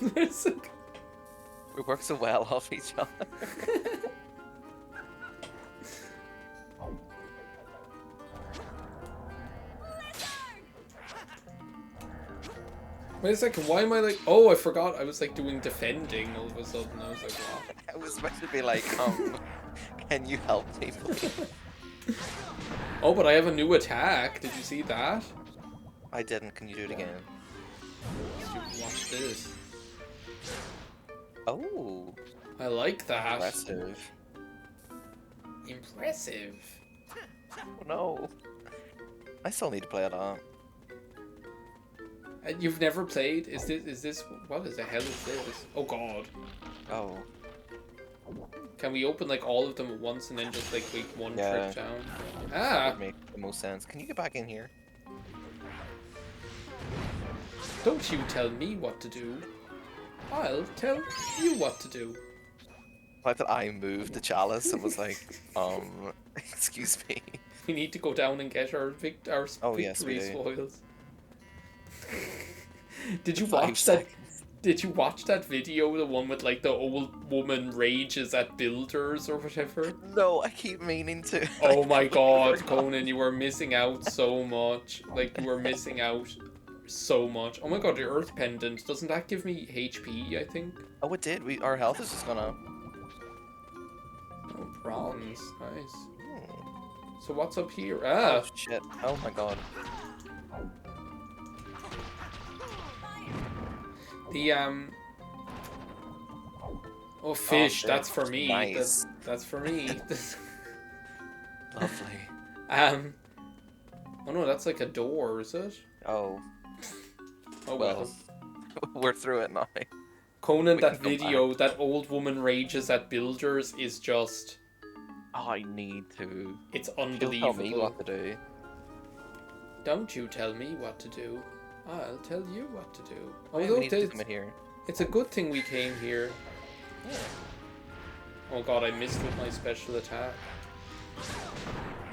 We work so well off each other. Wait a second. Why am I like? Oh, I forgot. I was like doing defending all of a sudden. I was like, wow. I was supposed to be like, can you help me, please? Oh, but I have a new attack. Did you see that? I didn't. Can you do it again? Watch this. Oh, I like that. impressive. Impressive. Oh no. I still need to play it on. You've never played? Is this what is the hell is this? Oh god. Oh. Can we open like all of them at once and then just like make one Yeah. trip down? That Ah! would make the most sense. Can you get back in here? Don't you tell me what to do. I'll tell you what to do. I thought I moved the chalice and was like, excuse me. We need to go down and get our Oh, yes, we victory do. spoils. Did you 5 watch that? seconds. Did you watch that video? The one with like the old woman rages at builders or whatever. No, I keep meaning to. Oh I my completely god, forgot. Conan, you were missing out so much. Like, you were missing out so much. Oh my god, the Earth Pendant. Doesn't that give me HP, I think? Oh, it did. Our health is just gonna. Oh, bronze. Nice. Hmm. So what's up here? Ah! Oh shit! Oh my god. The, Oh, fish. shit. That's for me. Nice. That's for me. Lovely. Oh no, that's like a door, is it? Oh Oh well, we're through it now. Conan, We that can go video, that old woman rages at builders is just... Oh, I need to. It's She'll unbelievable. tell me what to do. Don't you tell me what to do. I'll tell you what to do. Oh, Oh, we look, need to come in here. it's a good thing we came here. Yeah. Oh god, I missed with my special attack.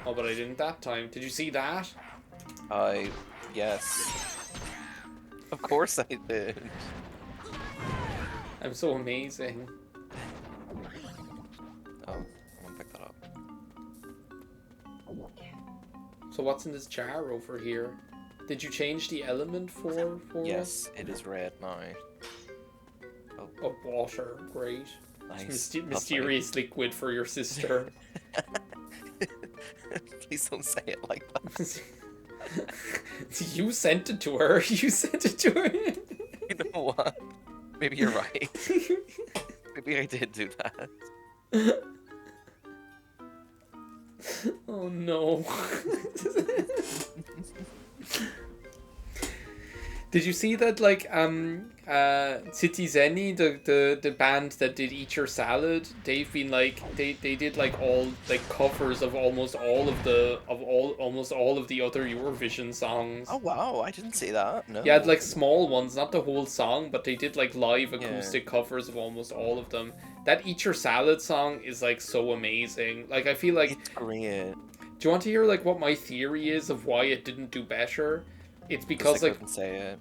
Oh, but I didn't that time. Did you see that? Yes. Of course I did. I'm so amazing. Oh, I'm gonna pick that up. So what's in this jar over here? Did you change the element for Yes, it is red now. Oh, water. Great. Nice. Mysterious liquid for your sister. Please don't say it like that. You sent it to her. You sent it to her. You know what? Maybe you're right. Maybe I did do that. Oh no. Did you see that, like, Citizeni, the band that did Eat Your Salad, they've been like, they did like all like covers of almost all of the other Eurovision songs. Oh wow, I didn't see that. No. Yeah, like small ones, not the whole song, but they did like live acoustic covers of almost all of them. That Eat Your Salad song is like so amazing. Like, I feel like, It's great. do you want to hear like what my theory is of why it didn't do better? It's because I like, couldn't say it.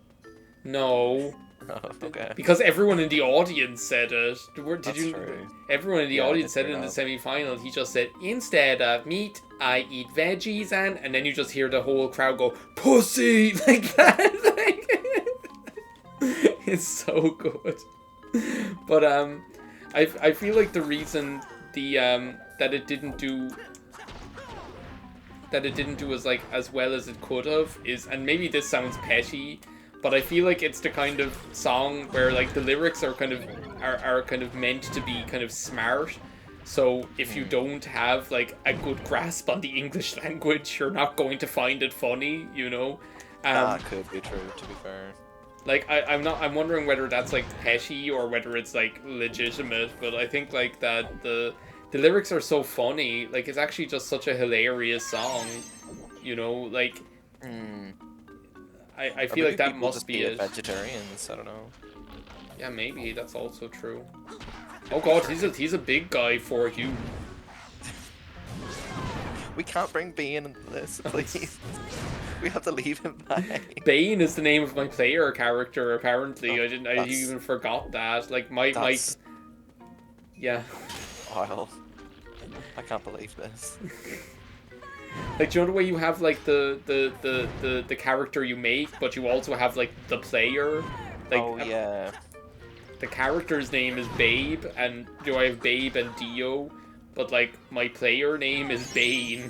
no, Oh, okay. because everyone in the audience said it. That's true. Everyone in the Yeah, I audience did said it hear in the that. semi-final. He just said, instead of meat, I eat veggies, and then you just hear the whole crowd go, pussy, like that. Like, it's so good. But I feel like the reason that it didn't do as well as it could have is, and maybe this sounds petty, but I feel like it's the kind of song where like the lyrics are kind of meant to be kind of smart. So if you don't have like a good grasp on the English language, you're not going to find it funny, you know. That could be true, to be fair. Like I'm wondering whether that's like petty or whether it's like legitimate, but I think like that the lyrics are so funny. Like, it's actually just such a hilarious song, you know. Like, I feel like that must be it. Vegetarians, I don't know. Yeah, maybe that's also true. Oh god, he's a big guy for you. We can't bring Bean into this, please. We have to leave him behind. Bane is the name of my player character. Apparently, Oh, I even forgot that. Like my yeah. Wow. I can't believe this. Like, do you know the way you have like the character you make, but you also have like the player? Like, Oh yeah. the character's name is Babe, and I have Babe and Dio, but like my player name is Bane,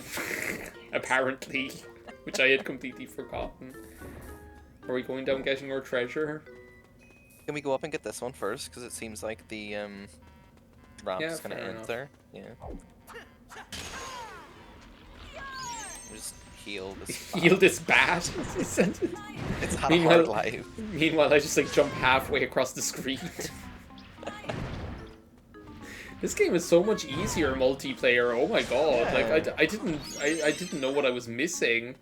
apparently, which I had completely forgotten. Are we going down getting our treasure? Can we go up and get this one first? Because it seems like the ramp's Yeah, gonna fair end enough. there. Yeah. Just heal this. Heal this bat. It's had a hard Meanwhile, life. meanwhile, I just like jump halfway across the screen. This game is so much easier multiplayer. Oh my god! Yeah. Like I didn't know what I was missing.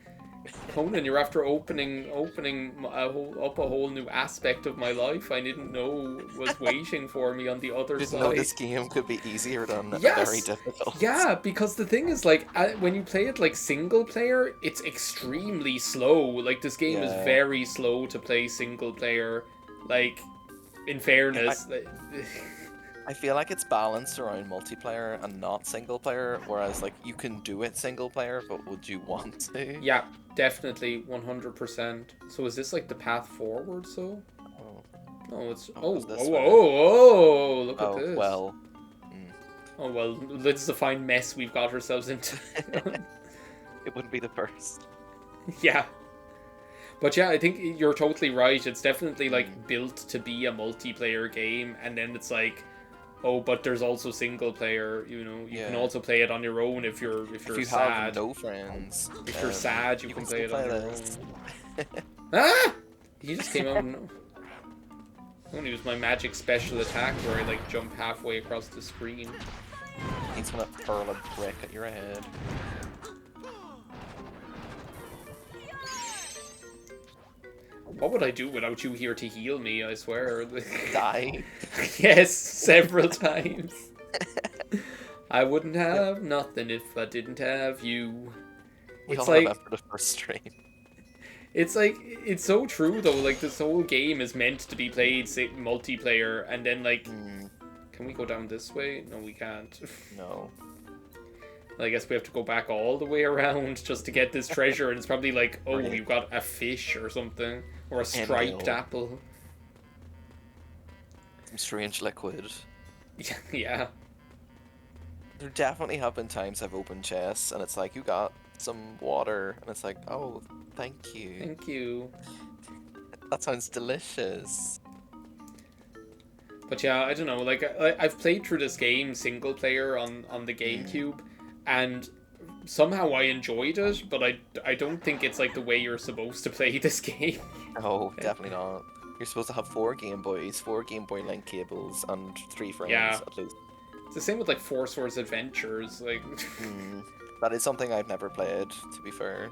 Conan, you're after opening up a whole new aspect of my life I didn't know was waiting for me on the other Didn't know side. this game could be easier than very Yes! difficult. Yeah, because the thing is, like, when you play it like single player, it's extremely slow. Like, this game is Yeah. very slow to play single player. Like, in fairness. I feel like it's balanced around multiplayer and not single player, whereas like you can do it single player, but would you want to? Yeah, definitely, 100%. So is this like the path forward, so? Oh, No, it's... Oh, Oh, it's this oh, way. oh, look at oh this. well. Oh, well, let's define mess we've got ourselves into. It wouldn't be the first. Yeah. But yeah, I think you're totally right. It's definitely like built to be a multiplayer game, and then it's like, oh, but there's also single player. You know, you can Yeah. also play it on your own if you're If you sad. have no friends, If you're sad, you can play it still on your this. own. Ah! He just came out. And... I'm gonna use my magic special attack where I like jump halfway across the screen. He's gonna hurl a brick at your head. What would I do without you here to heal me? I swear. Die. Yes, several times. I wouldn't have nothing if I didn't have you. We It's all like remember the first stream. it's like it's so true though. Like this whole game is meant to be played multiplayer, and then like, can we go down this way? No, we can't. No. I guess we have to go back all the way around just to get this treasure, and it's probably like, oh, Right. you got a fish or something, or a striped Anvil. apple. Some strange liquid. Yeah. There definitely have been times I've opened chests and it's like, you got some water, and it's like, oh, thank you. Thank you. That sounds delicious. But yeah, I don't know. Like I've played through this game single player on the GameCube, and somehow I enjoyed it. But I don't think it's like the way you're supposed to play this game. No, definitely not. You're supposed to have 4 Game Boys, 4 Game Boy Link cables, and 3 friends Yeah. at least. It's the same with like Four Swords Adventures. Like That is something I've never played, to be fair.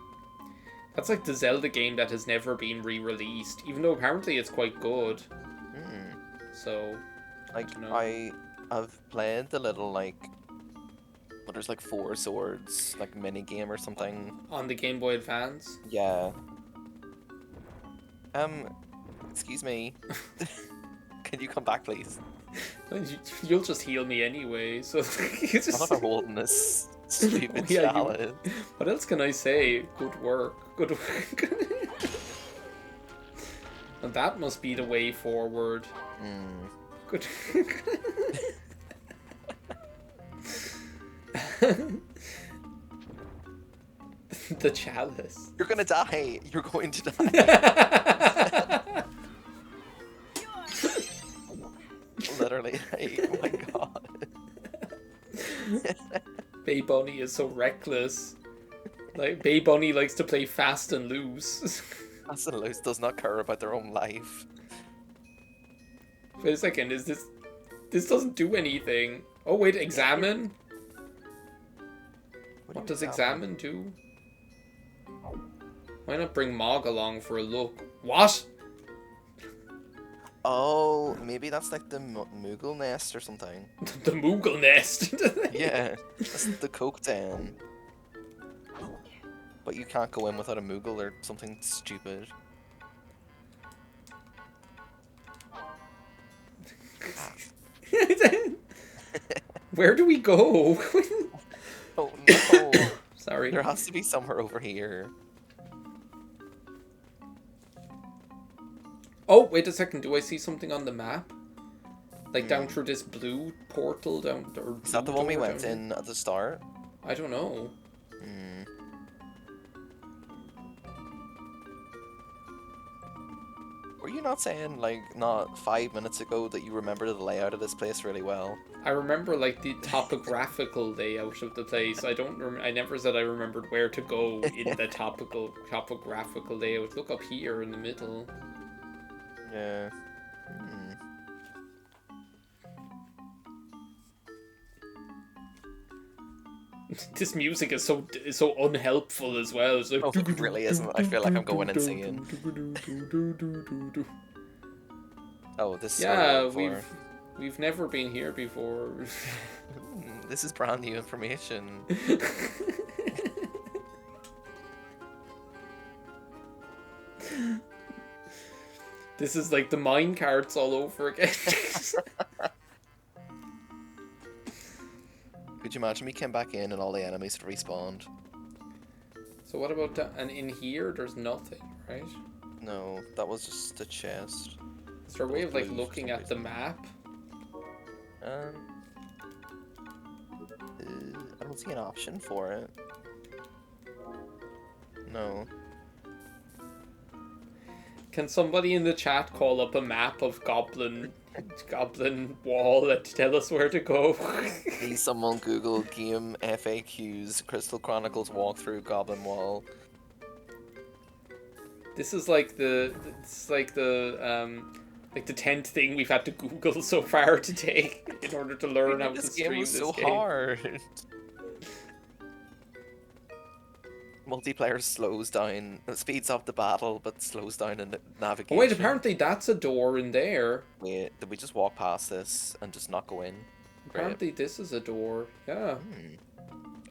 that's like the Zelda game that has never been re-released, even though apparently it's quite good. So Like, don't know. I have played the little, like, well, there's like 4 swords, like mini game or something. on the Game Boy Advance. Yeah. Excuse me. Can you come back, please? You'll just heal me anyway. So you I'm not holding this stupid chalice. What else can I say? Good work. Good work. And that must be the way forward. Good. The chalice. You're gonna die. You're going to die. Literally. Oh my god. Bay Bunny is so reckless. Like Bay Bunny likes to play fast and loose. Fast and Loose does not care about their own life. Wait a second, is this... This doesn't do anything. Oh wait, examine? What does examine do? Why not bring Mog along for a look? What? Oh, maybe that's like the Moogle nest or something. The Moogle nest. Yeah, that's the Coke Den. But you can't go in without a Moogle or something stupid. Where do we go? Oh no! Sorry. There has to be somewhere over here. Oh, wait a second. Do I see something on the map? Like down through this blue portal down there. Is that the one we went in at the start? I don't know. Were you not saying, like, not 5 minutes ago that you remember the layout of this place really well? I remember like the topographical layout of the place. I don't. I never said I remembered where to go in the topographical layout. Look up here in the middle. Yeah. This music is so unhelpful as well. It's like, Oh, it really isn't. I feel like I'm going and singing. Oh, this is Yeah, what we're we've never been here before. This is brand new information. This is like the mine carts all over again. Could you imagine we came back in and all the enemies had respawned? So what about that? And in here, there's nothing, right? No, that was just a chest. Is there a way of like Blue looking for some at the map? I don't see an option for it. No. Can somebody in the chat call up a map of Goblin Wall and tell us where to go? Please someone Google game FAQs Crystal Chronicles walkthrough Goblin Wall. This is like the 10th thing we've had to Google so far today in order to learn how to This stream game was this so game. hard. Multiplayer slows down, speeds up the battle, but slows down in the navigation. Oh wait, apparently that's a door in there. Wait, did we just walk past this and just not go in? Great. Apparently this is a door. Yeah.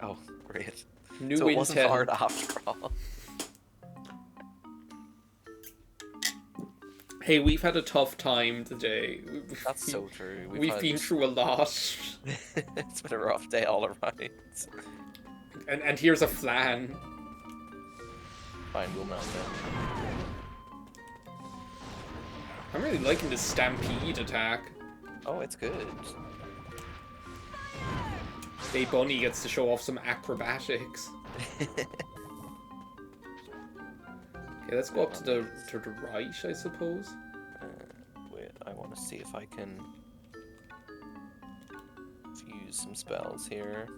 Oh, great. New So it wasn't intel. hard after all. Hey, we've had a tough time today. That's so true. We've been through a lot. It's been a rough day all around. And here's a flan. Fine, we'll melt it. I'm really liking this stampede attack. Oh, it's good. Hey, Bunny gets to show off some acrobatics. Okay, let's go up to the right, I suppose. Wait, I want to see if I can use some spells here.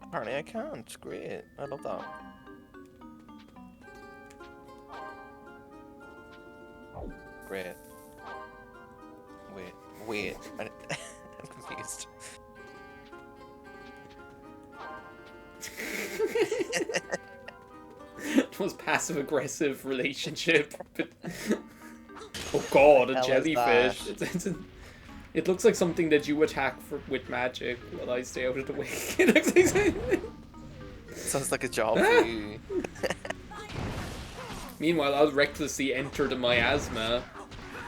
Apparently I can't. Great. I love that. Great. Wait. I'm confused. It was passive-aggressive relationship. But... Oh god, a Hell is jellyfish. It looks like something that you attack with magic while I stay out of the way. It looks like... Sounds like a job for you. Meanwhile, I'll recklessly enter the miasma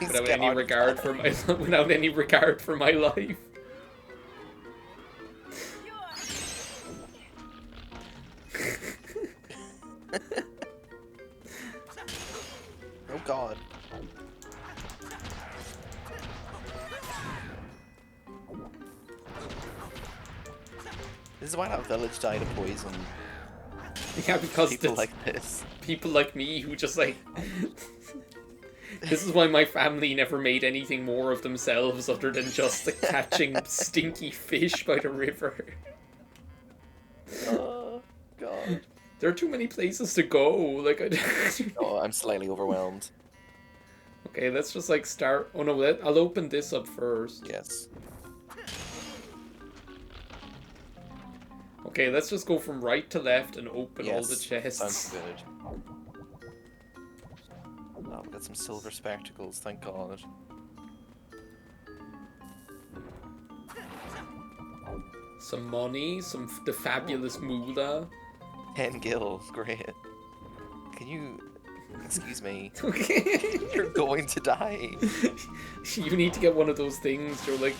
He's without got any regard for my without any regard for my life. Oh god. This is why that village died of poison. Yeah, because People like this. people like me who just like... This is why my family never made anything more of themselves other than just like, catching stinky fish by the river. Oh god. There are too many places to go. Like, Oh, I'm slightly overwhelmed. Okay, let's just like start. Oh no, I'll open this up first. Yes. Okay, let's just go from right to left and open all the Yes, chests. sounds good. Oh, we got some silver spectacles, thank god. Some money, the fabulous moolah. 10 gil, great. Can you... Excuse me. Okay. You're going to die. You need to get one of those things. They're like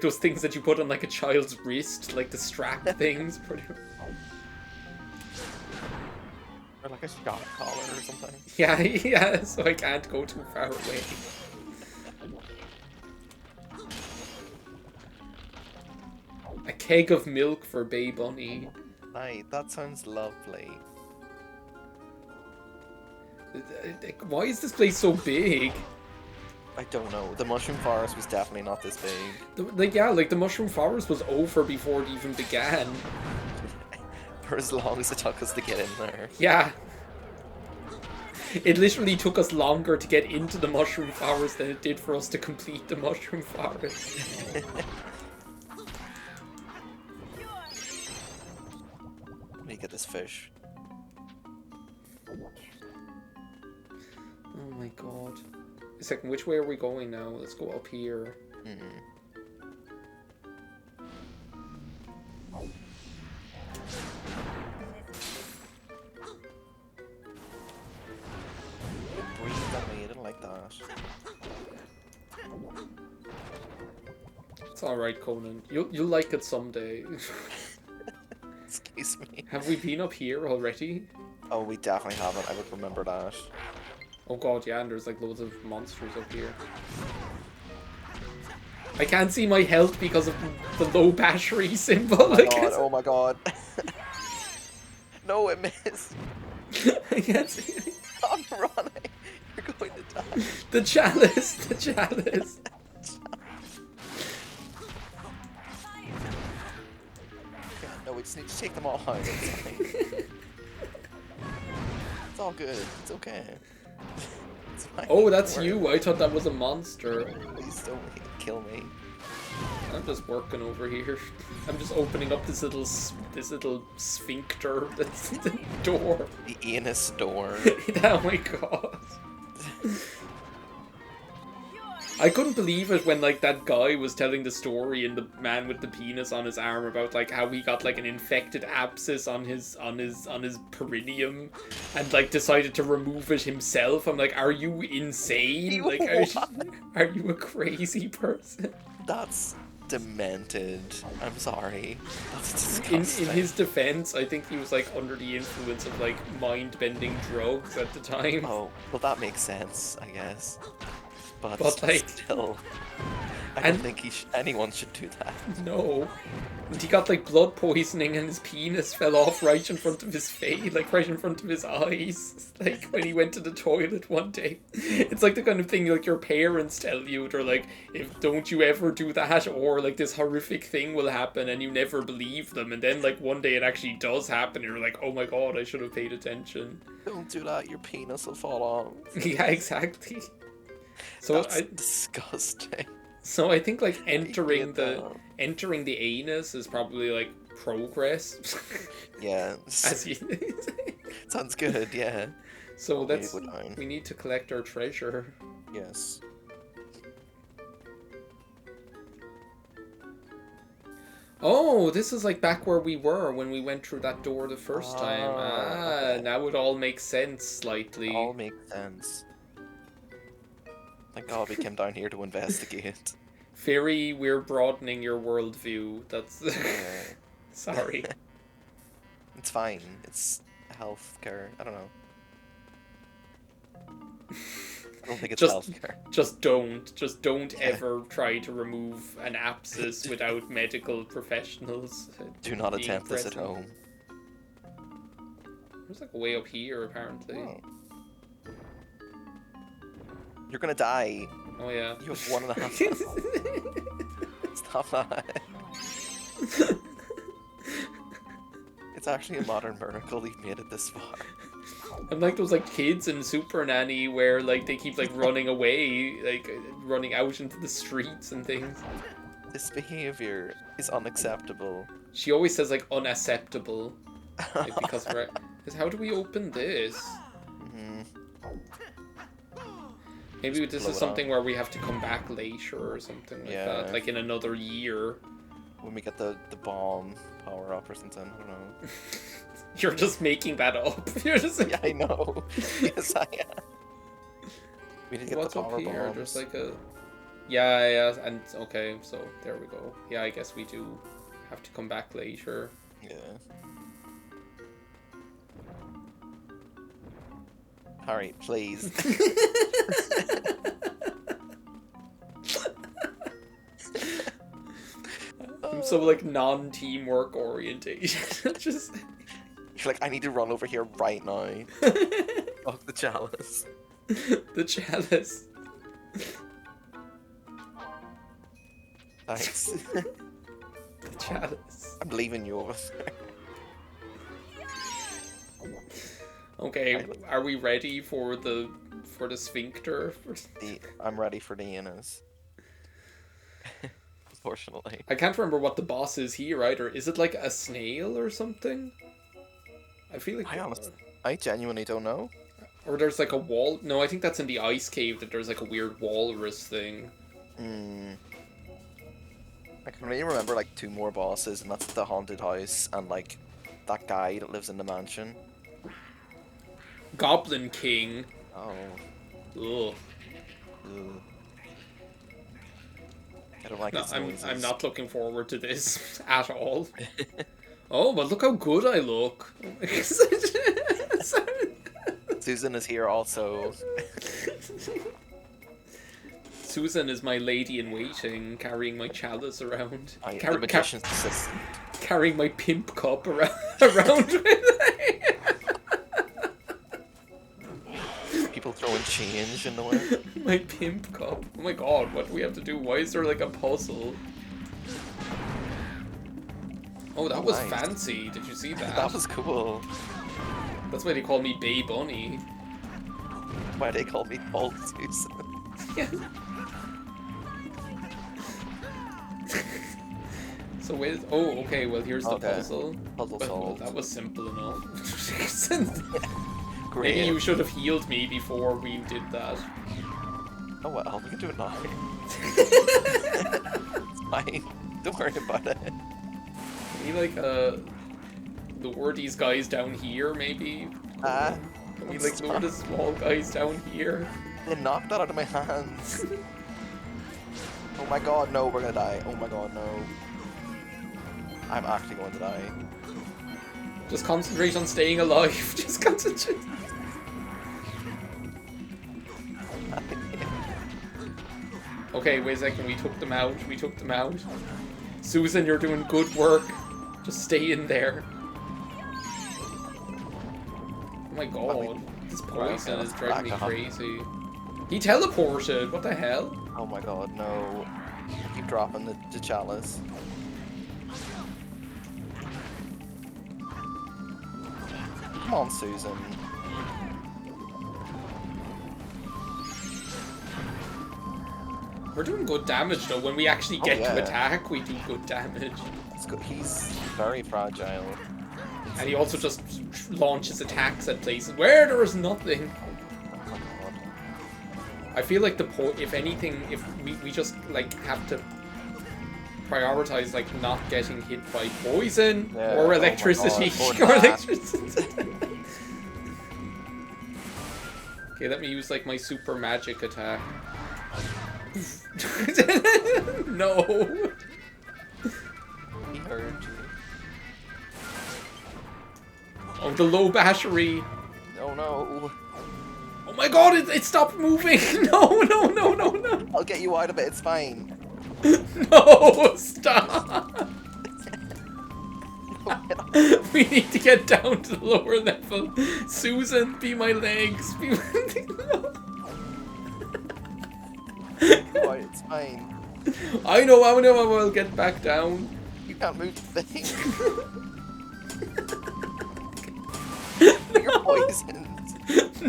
those things that you put on like a child's wrist, like the strap things. Or like a shot collar or something. Yeah, yeah. So I can't go too far away. A keg of milk for Bay Bunny. Right, that sounds lovely. Why is this place so big? I don't know. The mushroom forest was definitely not this big. The mushroom forest was over before it even began. For as long as it took us to get in there. Yeah. It literally took us longer to get into the mushroom forest than it did for us to complete the mushroom forest. need to get this fish. Oh my god. A second, which way are we going now? Let's go up here. Breathe on me, I didn't like that. It's alright, Conan. You'll like it someday. Excuse me. Have we been up here already? Oh, we definitely haven't. I would remember that. Oh god, yeah, and there's like loads of monsters up here. I can't see my health because of the low battery symbol. Oh my god, oh my god. No, it missed. I can't see it. I'm running. You're going to die. The chalice, the chalice. No, we just need to take them all out. It's fine. It's all good. It's okay. It's fine. Oh, that's Don't worry. you. I thought that was a monster. Please don't kill me. I'm just working over here. I'm just opening up this little sphincter. That's the door. The anus door. Oh my god. I couldn't believe it when like that guy was telling the story and the man with the penis on his arm about like how he got like an infected abscess on his perineum and like decided to remove it himself. I'm like, are you insane? Like, are you a crazy person? That's demented. I'm sorry. That's In disgusting. his defense, I think he was like under the influence of like mind-bending drugs at the time. Oh, well that makes sense, I guess. But like, still, I don't think anyone should do that. No. And he got like blood poisoning and his penis fell off right in front of his face, like right in front of his eyes. Like when he went to the toilet one day. It's like the kind of thing like your parents tell you. They're like, if don't you ever do that, or like this horrific thing will happen, and you never believe them. And then like one day it actually does happen and you're like, oh my god, I should have paid attention. Don't do that, your penis will fall off. Yeah, exactly. So That's disgusting. So I think like entering the anus is probably like progress. Yeah. As you Sounds good, yeah. So Okay, that's go down. we need to collect our treasure. Yes. Oh, this is like back where we were when we went through that door the first time. Okay. Now it all makes sense slightly. All makes sense. Thank God we came down here to investigate. Fairy, we're broadening your worldview. That's Yeah. sorry. It's fine. It's healthcare. I don't know. I don't think it's healthcare. Just don't ever try to remove an abscess without medical professionals. Do not being attempt this at present. home. There's like a way up here apparently. Oh. You're gonna die. Oh yeah. You have 1.5 health. Stop that. It's actually a modern miracle we've made it this far. I'm like those like kids in Super Nanny where like they keep like running away, like running out into the streets and things. This behavior is unacceptable. She always says like unacceptable, like, because we're. Because how do we open this? Maybe this blow is it something where we have to come back later or something like that, like in another year. When we get the bomb power up or something, I don't know. You're just making that up. You're just like, Yeah, I know. Yes, I am. We need to get what's the up power here? bombs. There's like a. Yeah, and okay, so there we go. Yeah, I guess we do have to come back later. Yeah. Harry, please. I'm so like non-teamwork orientation. Just You're like, I need to run over here right now. Fuck the chalice. the chalice. Thanks. The chalice. I'm leaving you over there. Okay, are we ready for the sphincter? I'm ready for the anus. Unfortunately. I can't remember what the boss is here either. Is it like a snail or something? I feel like... I genuinely don't know. Or there's like a wall... No, I think that's in the ice cave that there's like a weird walrus thing. I can really remember like 2 more bosses, and that's the haunted house and like that guy that lives in the mansion. Goblin King. Oh. Ugh. Ugh. I don't like No, its I'm noises. not looking forward to this at all. Oh, but look how good I look. Susan is here also. Susan is my lady in waiting, carrying my chalice around. The magician's assistant. Carrying my pimp cup around with me. People throwing change in the way. My pimp cup. Oh my god, what do we have to do? Why is there like a puzzle? Oh, that was nice. fancy. Did you see that? That was cool. That's why they call me Bay Bunny. Why they call me Old Susan. Yeah. So wait. Oh, okay. Well, here's the puzzle. Puzzle Well, solved. that was simple enough. Great. Maybe you should have healed me before we did that. Oh well, we can do it now. It's fine. Don't worry about it. Can we like lure these guys down here maybe? Can we like lure the small guys down here? They knocked that out of my hands. Oh my god, no, we're gonna die. Oh my god, no. I'm actually going to die. Just concentrate on staying alive. Just concentrate. Okay, wait a second. We took them out. We took them out. Susan, you're doing good work. Just stay in there. Oh my god. This poison is driving me crazy. He teleported. What the hell? Oh my god, no. I keep dropping the chalice. Come on, Susan. We're doing good damage though. When we actually get to attack, we do good damage. He's very fragile. And he also just launches attacks at places where there is nothing. Oh my god. I feel like if anything, if we just like have to prioritize like not getting hit by poison or electricity or electricity. Okay, let me use like my super magic attack. No. He heard you. Oh, the low battery. Oh no. Oh my god, it stopped moving. No, no, no, no, no. I'll get you out of it, it's fine. No, stop. We need to get down to the lower level. Susan, be my legs. Be my... Boy, it's fine. I know, I'll get back down. You can't move the thing. No. You're poisoned.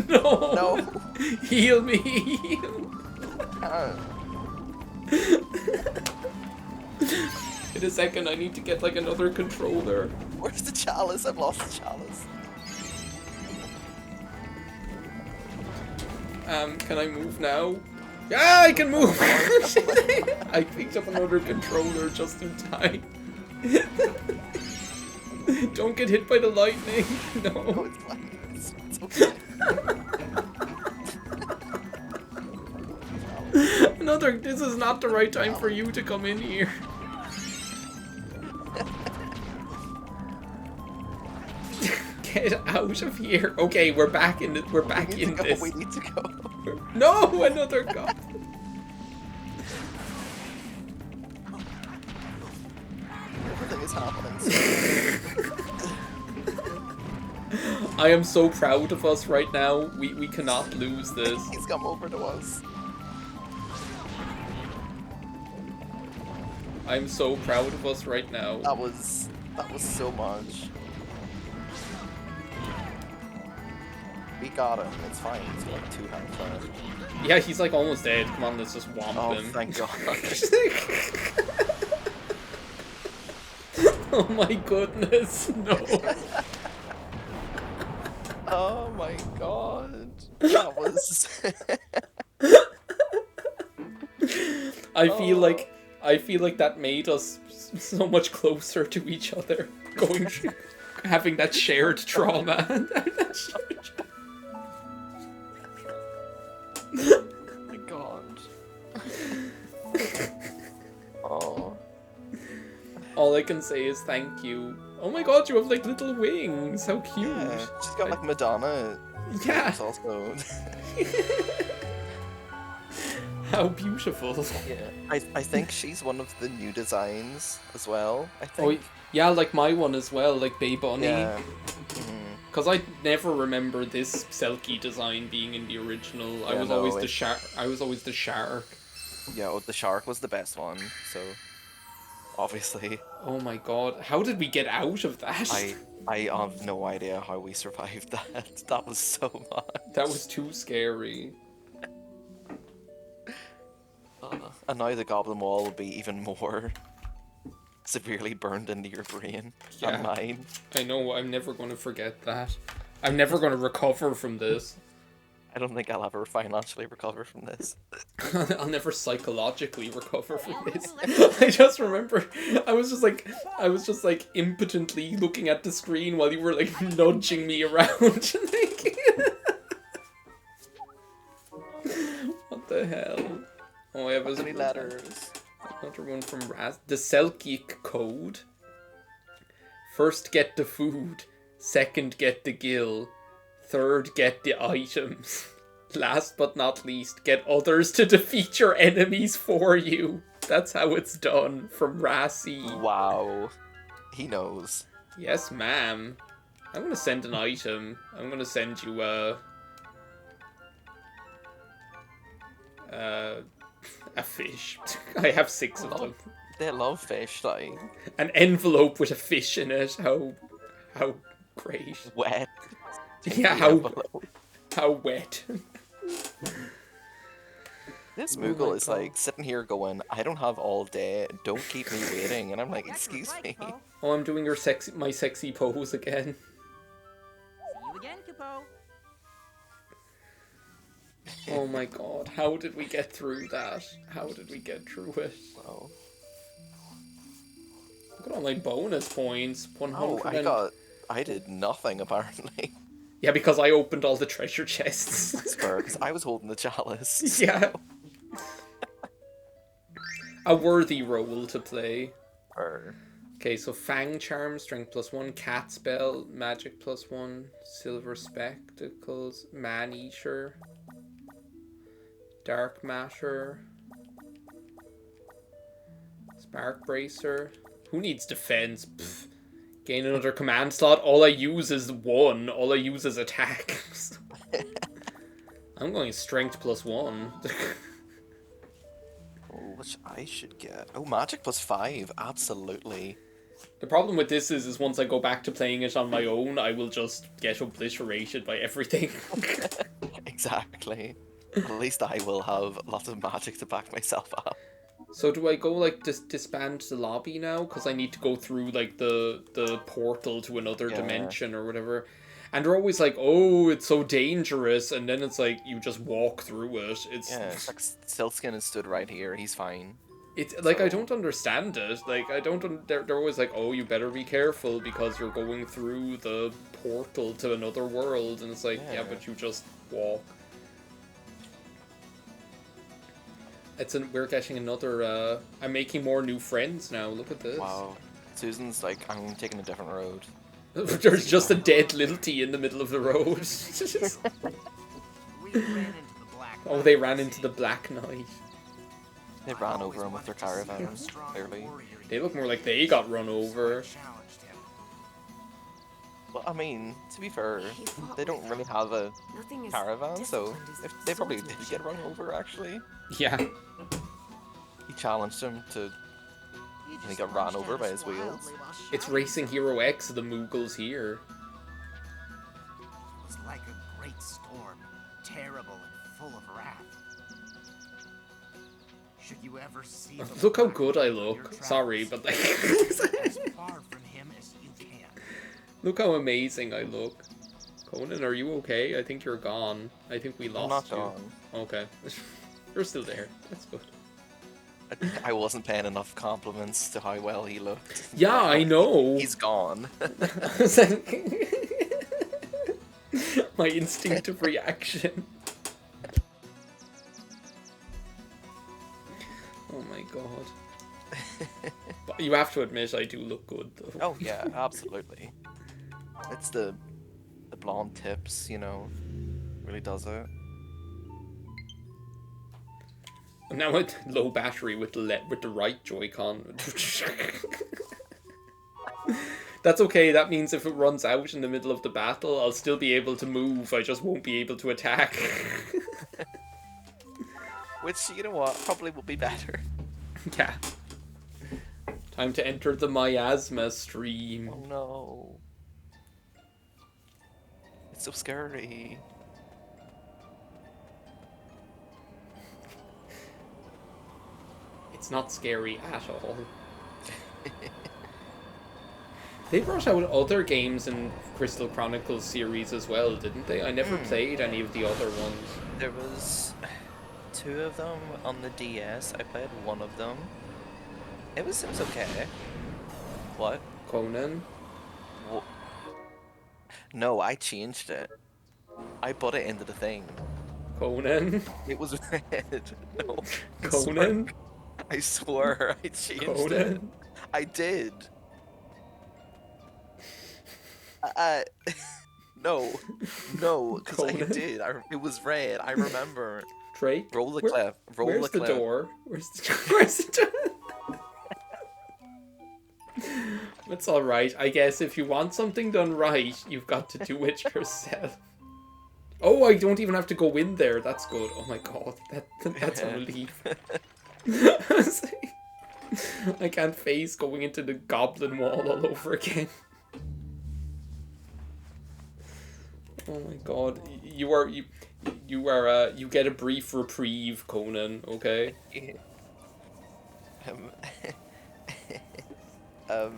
No. No. Heal me. Heal. In a second, I need to get like another controller. Where's the chalice? I've lost the chalice. Can I move now? Yeah, I can move! I picked up another controller just in time. Don't get hit by the lightning. No, No. it's fine. It's okay. This is not the right time for you to come in here. Get out of here. Okay, we're back in this. We're back in this. We need to go. No, another goblin. Everything is happening. I am so proud of us right now. We cannot lose this. He's come over to us. I'm so proud of us right now. That was so much. We got him. It's fine. It's like 2 health left. Yeah, he's like almost dead. Come on, let's just whomp Oh, him. thank God. Oh my goodness, no. Oh my god. That was... I feel like that made us so much closer to each other, going through, having that shared trauma. Oh my god. Oh. All I can say is thank you. Oh my god, you have like little wings. How cute. Yeah, she's got like Madonna. Yeah. It's also... How beautiful. Yeah. I think she's one of the new designs as well, I Oh, think. yeah, like my one as well, like Bay Bunny. Yeah. Because I never remember this Selkie design being in the original. I Yeah, was no, always the shark. I was always the shark. Yeah, oh, the shark was the best one, so... Obviously. Oh my god, how did we get out of that? I have no idea how we survived that. That was so much. That was too scary. And now the goblin wall will be even more severely burned into your brain and mine. I know, I'm never going to forget that. I'm never going to recover from this. I don't think I'll ever financially recover from this. I'll never psychologically recover from this. I just remember, I was just like impotently looking at the screen while you were like nudging me around. What the hell? Oh, I have How many letters? Another one from Raz. The Selkic code. First get the food. Second get the gill. Third get the items. Last but not least, get others to defeat your enemies for you. That's how it's done. From Rassi. Wow. He knows. Yes, ma'am. I'm gonna send an item. I'm gonna send you a fish. I have 6 of them. They love fish, like. An envelope with a fish in it. How great. Wet. Yeah, how wet. This Oh Moogle my is God. like sitting here going, I don't have all day, don't keep me waiting. And I'm like, excuse me. Oh, I'm doing my sexy pose again. See you again, Kupo. Oh my god, how did we get through that? How did we get through it? Oh, Look at all my bonus points. 100 I did nothing apparently. Yeah, because I opened all the treasure chests. That's fair, because I was holding the chalice. Yeah. A worthy role to play. Or... Okay, so Fang Charm, Strength +1, Cat Spell, Magic +1, Silver Spectacles, Man Eater, Dark Matter, Spark Bracer. Who needs defense? Pfft. Gain another command slot. All I use is 1. All I use is attacks. I'm going Strength +1. Oh, which I should get. Oh, Magic +5, absolutely. The problem with this is once I go back to playing it on my own, I will just get obliterated by everything. Exactly. At least I will have lots of magic to back myself up. So do I go like disband the lobby now? Because I need to go through like the portal to another dimension or whatever. And they're always like, oh, it's so dangerous. And then it's like, you just walk through it. It's like Silkskin has stood right here. He's fine. It's like, I don't understand it. Like, they're always like, oh, you better be careful because you're going through the portal to another world. And it's like, yeah but you just walk. We're getting another, I'm making more new friends now, look at this. Wow. Susan's like, I'm taking a different road. There's just a dead Lilty in the middle of the road. Oh, they ran into the Black Knight. They ran over him with their caravan, clearly. They look more like they got run over. Well, I mean, to be fair, they don't really have a caravan, so they probably did get run over, actually. Yeah. He challenged him to... and he got ran over by his wheels. It's Racing Hero X, the Moogles here. It was like a great storm, terrible and full of wrath. Should you ever see Look how good I look. Sorry, but like... as far from him as you can. Look how amazing I look. Conan, are you okay? I think you're gone. I think we I'm lost not you. gone. Okay. You're still there. That's good. I wasn't paying enough compliments to how well he looked. Yeah, I know. He's gone. My instinctive reaction. Oh my god. But you have to admit, I do look good though. Oh yeah, absolutely. It's the blonde tips, you know, really does it. Now with low battery with the right Joy-Con. That's okay, that means if it runs out in the middle of the battle, I'll still be able to move, I just won't be able to attack. Which, you know what, probably will be better. Yeah. Time to enter the miasma stream. Oh no. It's so scary. It's not scary at all. They brought out other games in Crystal Chronicles series as well, didn't they? I never played any of the other ones. There was 2 of them on the DS. I played one of them. It was okay. What? Conan? No, I changed it. I put it into the thing. Conan? It was red. No. Conan? I swear I changed it. Conan? I did. No, because I Conan? did. It was red. I remember. Drake? Roll the clip. Roll Where's the the clip. door? Where's the door? It's alright. I guess if you want something done right, you've got to do it yourself. Oh, I don't even have to go in there. That's good. Oh my god. That's a relief. I can't face going into the goblin wall all over again. Oh my god. You get a brief reprieve, Conan, okay? Yeah,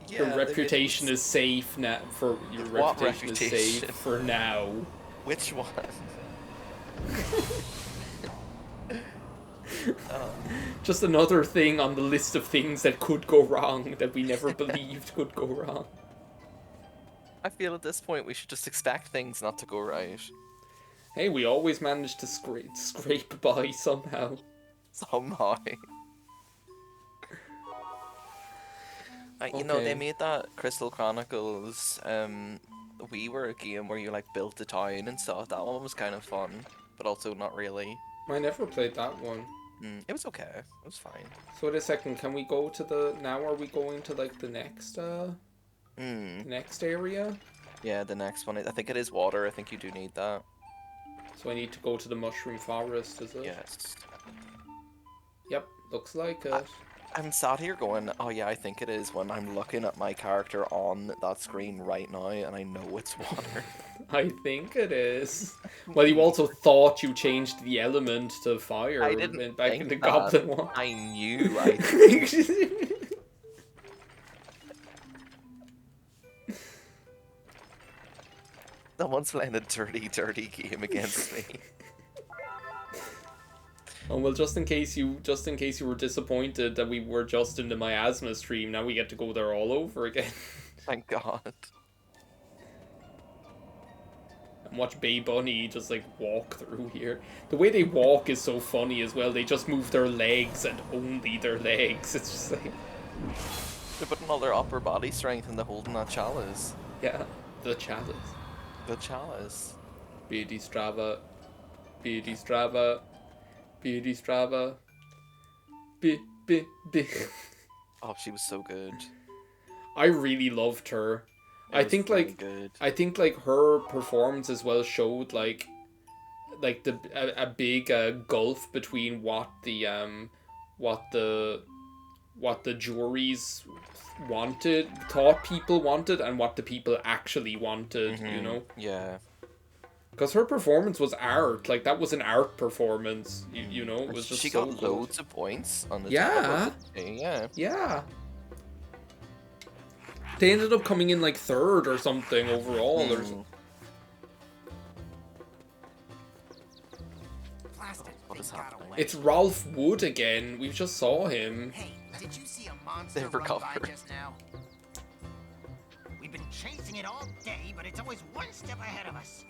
Your reputation is safe now. What Reputation is safe reputation? for now. Which one? Just another thing on the list of things that could go wrong that we never believed could go wrong. I feel at this point we should just expect things not to go right. Hey, we always manage to scrape by somehow. Somehow. You know, they Okay. made that Crystal Chronicles WiiWare game where you like built a town and stuff. That one was kind of fun, but also not really. I never played that one. It was okay. It was fine. So wait a second, can we go to the... Now are we going to like the next next area? Yeah, the next one. I think it is water. I think you do need that. So I need to go to the Mushroom Forest, is it? Yes. Yep, looks like it. I'm sat here going, oh yeah, I think it is, when I'm looking at my character on that screen right now and I know it's water. I think it is. Well, you also thought you changed the element to fire I didn't back think in the that. Goblin one. I knew I Someone's playing a dirty, dirty game against me. Oh well, just in case you were disappointed that we were just in the miasma stream, now we get to go there all over again. Thank God. And watch Bay Bunny just like walk through here. The way they walk is so funny as well. They just move their legs and only their legs. It's just like, They're putting all their upper body strength into holding that chalice. yeah, the chalice. The chalice. Beauty Strava. Beauty Strava. Beauty Strava. Bi. Oh, she was so good. I really loved her. It I was think really like good. I think like her performance as well showed like a big gulf between what the juries thought people wanted and what the people actually wanted, you know? Yeah. Because her performance was art, like that was an art performance, you know, it was just She so got good. loads of points on the Yeah. Yeah. Yeah. They ended up coming in like third or something overall, or What is happening? It's Ralph Wood again. We just saw him. Hey, did you see a monster They run by recovered. just now? We've been chasing it all day, but it's always one step ahead of us.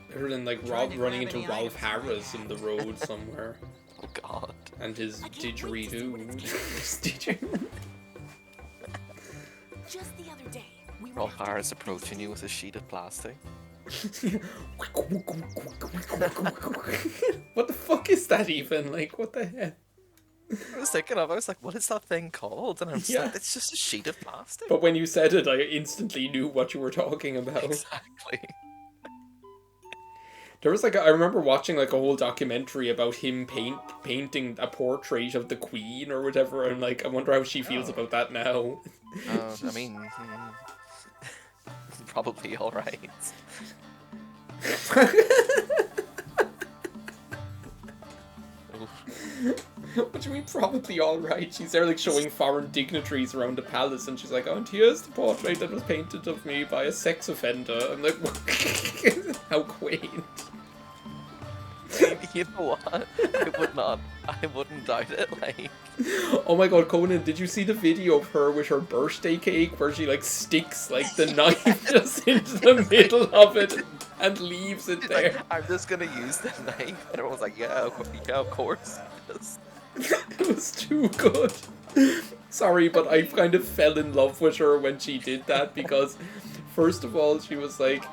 Better than like Trying to running grab into any Ralph items Harris we in the road somewhere. Oh god. And his I can't wait to see what didgeridoo. Just the other day, we were Rolf after Harris this approaching you with a sheet of plastic. What the fuck is that even? Like, what the hell? I was thinking of, I was like, what is that thing called? And I'm just Yeah. like, it's just a sheet of plastic. But when you said it, I instantly knew what you were talking about. Exactly. There was like I remember watching like a whole documentary about him painting a portrait of the Queen or whatever, and like I wonder how she feels about that now. I mean, probably alright. What do you mean probably alright? She's there like showing foreign dignitaries around the palace and she's like, oh, and here's the portrait that was painted of me by a sex offender. I'm like, how quaint. You know what? I wouldn't doubt it, like... Oh my god, Conan, did you see the video of her with her birthday cake where she like sticks like the knife just into the middle of it and leaves it She's there? like, I'm just gonna use the knife. And everyone's like, yeah, of course. Yes. It was too good. Sorry, but I kind of fell in love with her when she did that because first of all she was like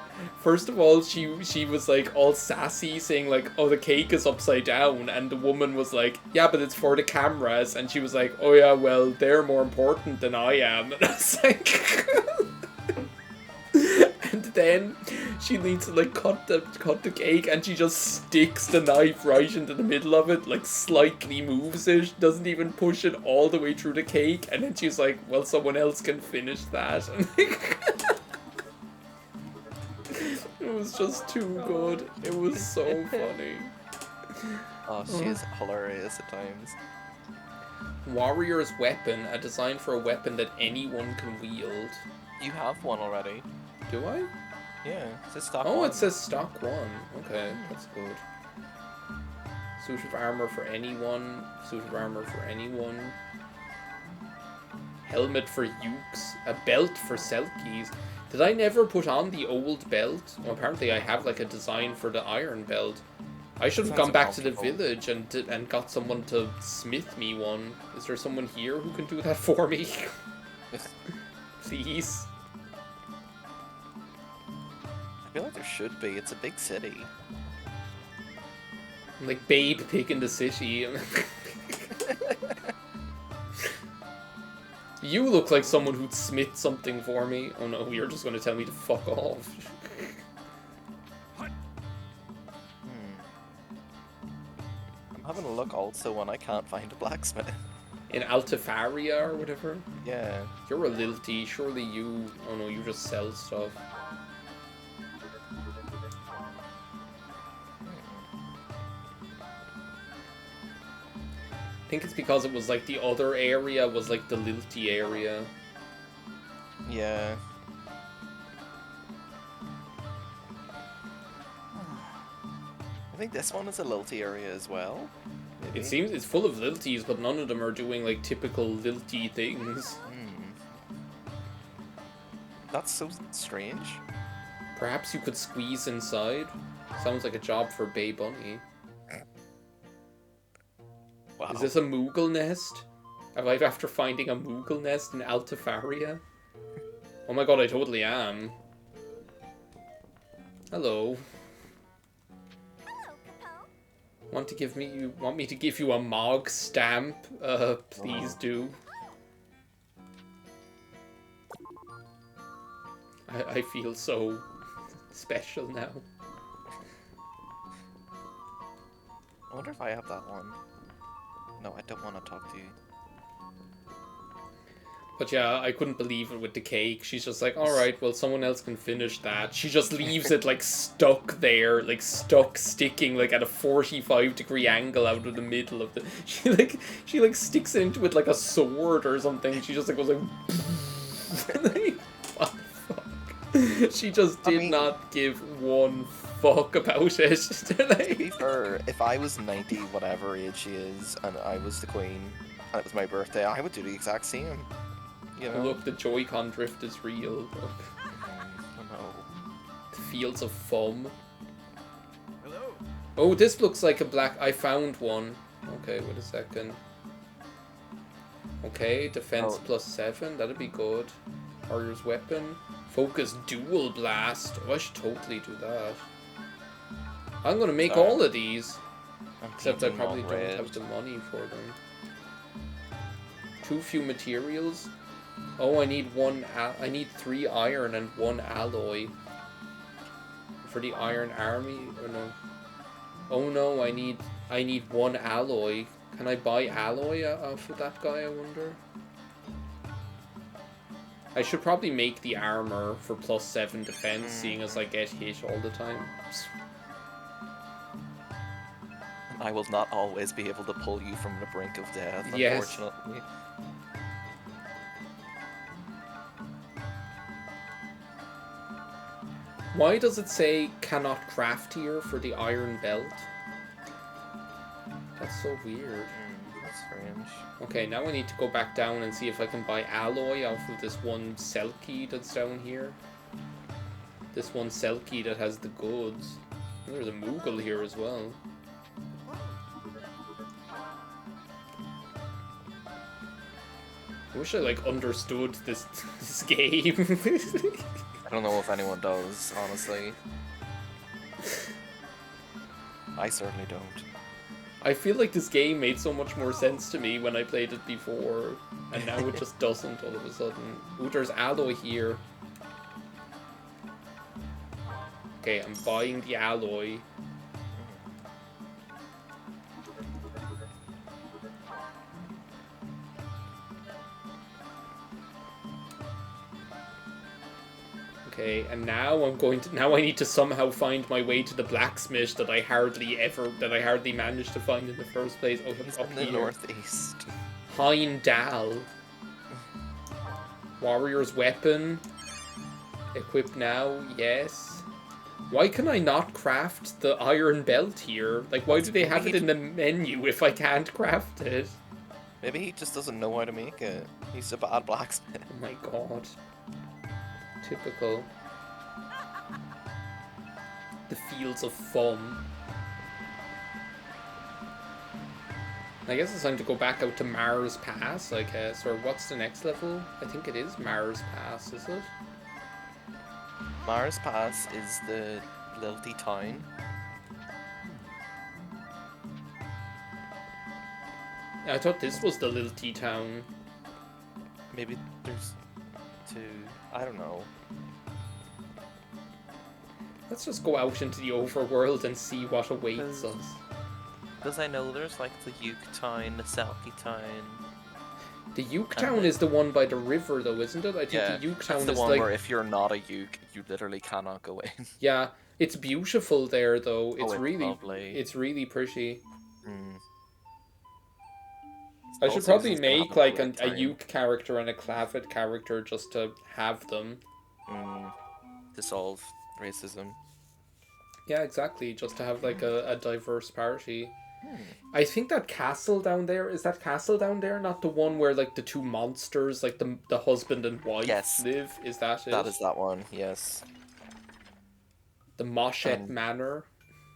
all sassy saying like, oh, the cake is upside down, and the woman was like, yeah, but it's for the cameras, and she was like, oh yeah, well, they're more important than I am. And I was like and then she needs to like cut the cake and she just sticks the knife right into the middle of it, like slightly moves it, doesn't even push it all the way through the cake, and then she's like, well, someone else can finish that. And it was just too good. It was so funny. Oh, she is hilarious at times. Warrior's weapon, a design for a weapon that anyone can wield. You have one already. Do I? Yeah, it's a stock Oh, one. it says stock one. Okay, that's good. Suit of armor for anyone. Suit of armor for anyone. Helmet for Ukes. A belt for Selkies. Did I never put on the old belt? Well, apparently I have like a design for the iron belt. I should have Sounds gone back to the uncomfortable. village and got someone to smith me one. Is there someone here who can do that for me? Please. I feel like there should be. It's a big city. I'm like Babe Pig in the City. You look like someone who'd smith something for me. Oh no, you're just going to tell me to fuck off. I'm having a look also and I can't find a blacksmith. In Altifaria or whatever? Yeah. You're a lilty, surely you... Oh no, you just sell stuff. I think it's because it was like the other area was like the lilty area. Yeah. I think this one is a lilty area as well. Maybe. It seems it's full of lilties, but none of them are doing like typical lilty things. That's so strange. Perhaps you could squeeze inside. Sounds like a job for Bay Bunny. Wow. Is this a Moogle nest? Arrive after finding a Moogle nest in Altifaria? Oh my god, I totally am. Hello. Hello, Capo. Want me to give you a Mog stamp? Please do. I feel so special now. I wonder if I have that one. No, I don't want to talk to you. But yeah, I couldn't believe it with the cake. She's just like, alright, well, someone else can finish that. She just leaves it, like, stuck there. Like, sticking, like, at a 45-degree angle out of the middle of the... She sticks it into it like a sword or something. She just, like, was like... What the fuck? She just did not give one fuck about it. They're To be like, fair, if I was 90, whatever age she is, and I was the queen, and it was my birthday, I would do the exact same. You know? look, the Joy-Con drift is real. Look. I know. The fields of foam. Hello. Oh, this looks like a black... I found one. Okay, wait a second. Okay, defense Oh. +7. That'd be good. Warrior's weapon. Focus dual blast. Oh, I should totally do that. I'm gonna make Sorry. all of these. I'm Except I painting them probably all don't red. have the money for them. Too few materials. Oh, I need I need 3 iron and 1 alloy. For the iron army, or no? Oh no, I need 1 alloy. Can I buy alloy off of that guy, I wonder? I should probably make the armor for +7 defense, seeing as I get hit all the time. I will not always be able to pull you from the brink of death, Yes. unfortunately. Why does it say cannot craft here for the iron belt? That's so weird. That's strange. Okay, now I need to go back down and see if I can buy alloy off of this one Selkie that's down here. This one Selkie that has the goods. There's a Moogle here as well. I wish I like understood this game. I don't know if anyone does, honestly. I certainly don't. I feel like this game made so much more sense to me when I played it before, and now it just doesn't all of a sudden. Ooh, there's alloy here. Okay, I'm buying the alloy. Okay, and now I need to somehow find my way to the blacksmith that I hardly managed to find in the first place. Oh, He's up in the here. northeast. Heimdall. Warrior's weapon. Equipped now, yes. Why can I not craft the iron belt here? Like, why do they have it in the menu if I can't craft it? Maybe he just doesn't know how to make it. He's a bad blacksmith. Oh my god. Typical. The fields of foam. I guess it's time to go back out to Mars Pass, I guess. Or what's the next level? I think it is Mars Pass, is it? Mars Pass is the lilty town. I thought this was the Lilty town. Maybe there's two. I don't know. Let's just go out into the overworld and see what awaits us. Because I know there's like the Uke town, the Selkie town. The Uke town is the one by the river, though, isn't it? I think Yeah, the Uke that's town the is one like... where if you're not a Uke, you literally cannot go in. Yeah, it's beautiful there, though. It's it's really... lovely. It's really pretty. Mm. I All should probably seasons can make have a like great a time. Uke character and a Clavid character just to have them. To solve racism. Yeah, exactly. Just to have like a diverse party. I think that castle down there, is that castle down there not the one where like the two monsters, like the husband and wife Yes. live? Is that it? That is that one, yes. The Moshet Manor.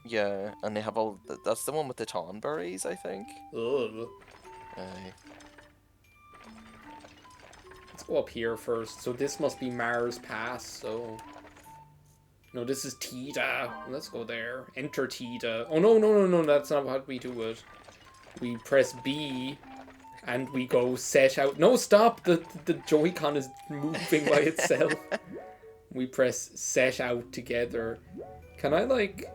Yeah, and they have all. That's the one with the Tonberries, I think. Ugh. Let's go up here first. So this must be Mars Pass, so... No, this is Tida. Let's go there. Enter Tida. Oh, no, that's not how we do it. We press B, and we go set out... No, stop! The Joy-Con is moving by itself. We press set out together. Can I, like...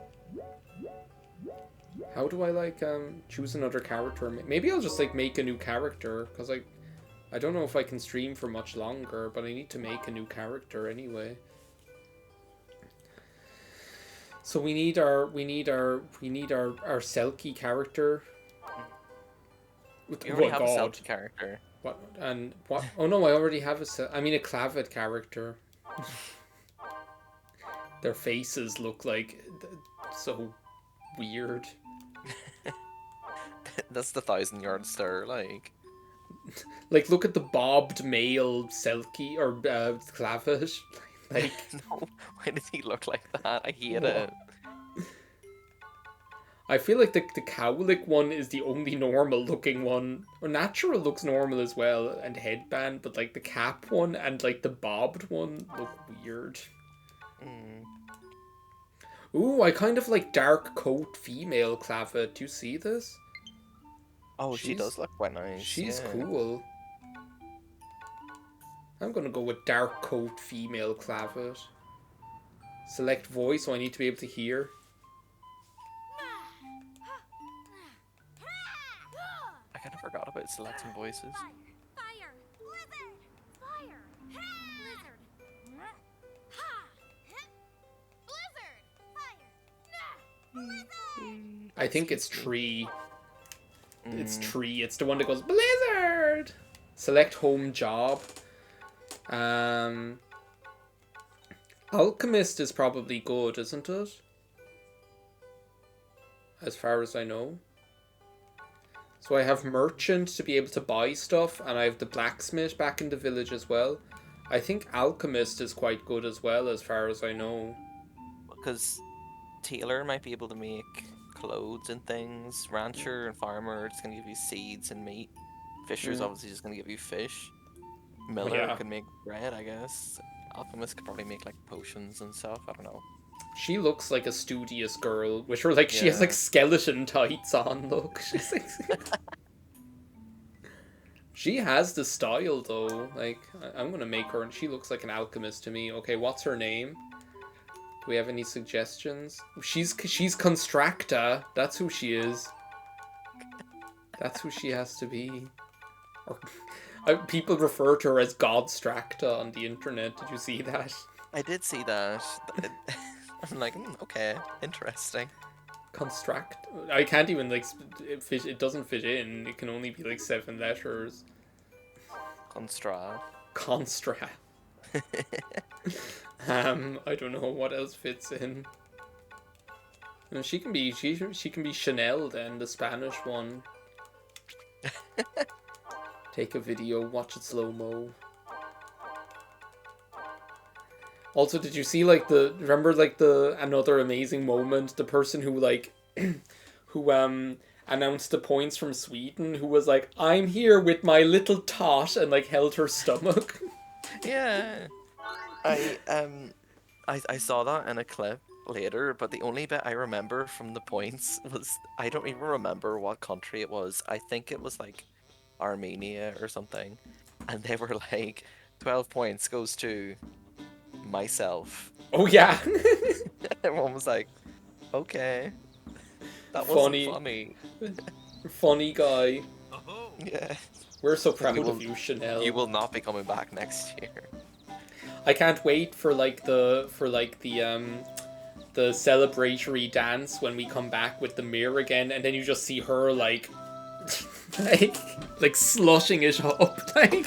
How do I, like, choose another character? Maybe I'll just, like, make a new character, because, like, I don't know if I can stream for much longer, but I need to make a new character anyway. So we need our Selkie character. You already have a God. Selkie character. What, and what? Oh no, I already have a Clavid character. Their faces look like so weird. That's the 1,000-yard stare, like. Like, look at the bobbed male Selkie or Clavish. Like, No, why does he look like that? I hate What? it. I feel like the cowlick one is the only normal looking one. Or natural looks normal as well, and headband, but like the cap one and like the bobbed one look weird. Ooh, I kind of like dark coat female Clava. Do you see this? Oh, she She's- does look quite nice. She's yeah. cool. I'm gonna go with dark coat female Clavet. Select voice, so I need to be able to hear. I kind of forgot about selecting voices. Fire! Blizzard! Fire! Blizzard! Ha! Blizzard! Fire! Blizzard! I think it's tree. It's tree. It's the one that goes Blizzard. Select home job. Alchemist is probably good, isn't it? As far as I know. So I have merchant to be able to buy stuff, and I have the blacksmith back in the village as well. I think alchemist is quite good as well, as far as I know. Because tailor might be able to make clothes and things. Rancher and farmer are just going to give you seeds and meat. Fisher's obviously just going to give you fish. Miller Yeah. can make bread, I guess. Alchemist could probably make like potions and stuff. I don't know. She looks like a studious girl, which are like she has like Yeah. skeleton tights on. Look, she's like, she has the style though. Like I'm gonna make her, and she looks like an alchemist to me. Okay, what's her name? Do we have any suggestions? She's Constracta. That's who she is. That's who she has to be. Or, people refer to her as Godstracta on the internet. Did you see that? I did see that. I'm like, okay, interesting. Construct. I can't even like fit. It doesn't fit in. It can only be like 7 letters. Constra. Constra. I don't know what else fits in. And she can be she can be Chanel then, the Spanish one. Take a video, watch it slow mo. Also, did you see like remember like the another amazing moment? The person who like who announced the points from Sweden, who was like, I'm here with my little tot, and like held her stomach. Yeah. I saw that in a clip later, but the only bit I remember from the points was I don't even remember what country it was. I think it was like Armenia or something. And they were like 12 points goes to myself. Oh yeah. Everyone was like, okay. That Funny. wasn't funny. Funny guy. Oh, Yeah. We're so proud will- of you, Chanel. You will not be coming back next year. I can't wait for the celebratory dance when we come back with the mirror again, and then you just see her like like slushing it up like.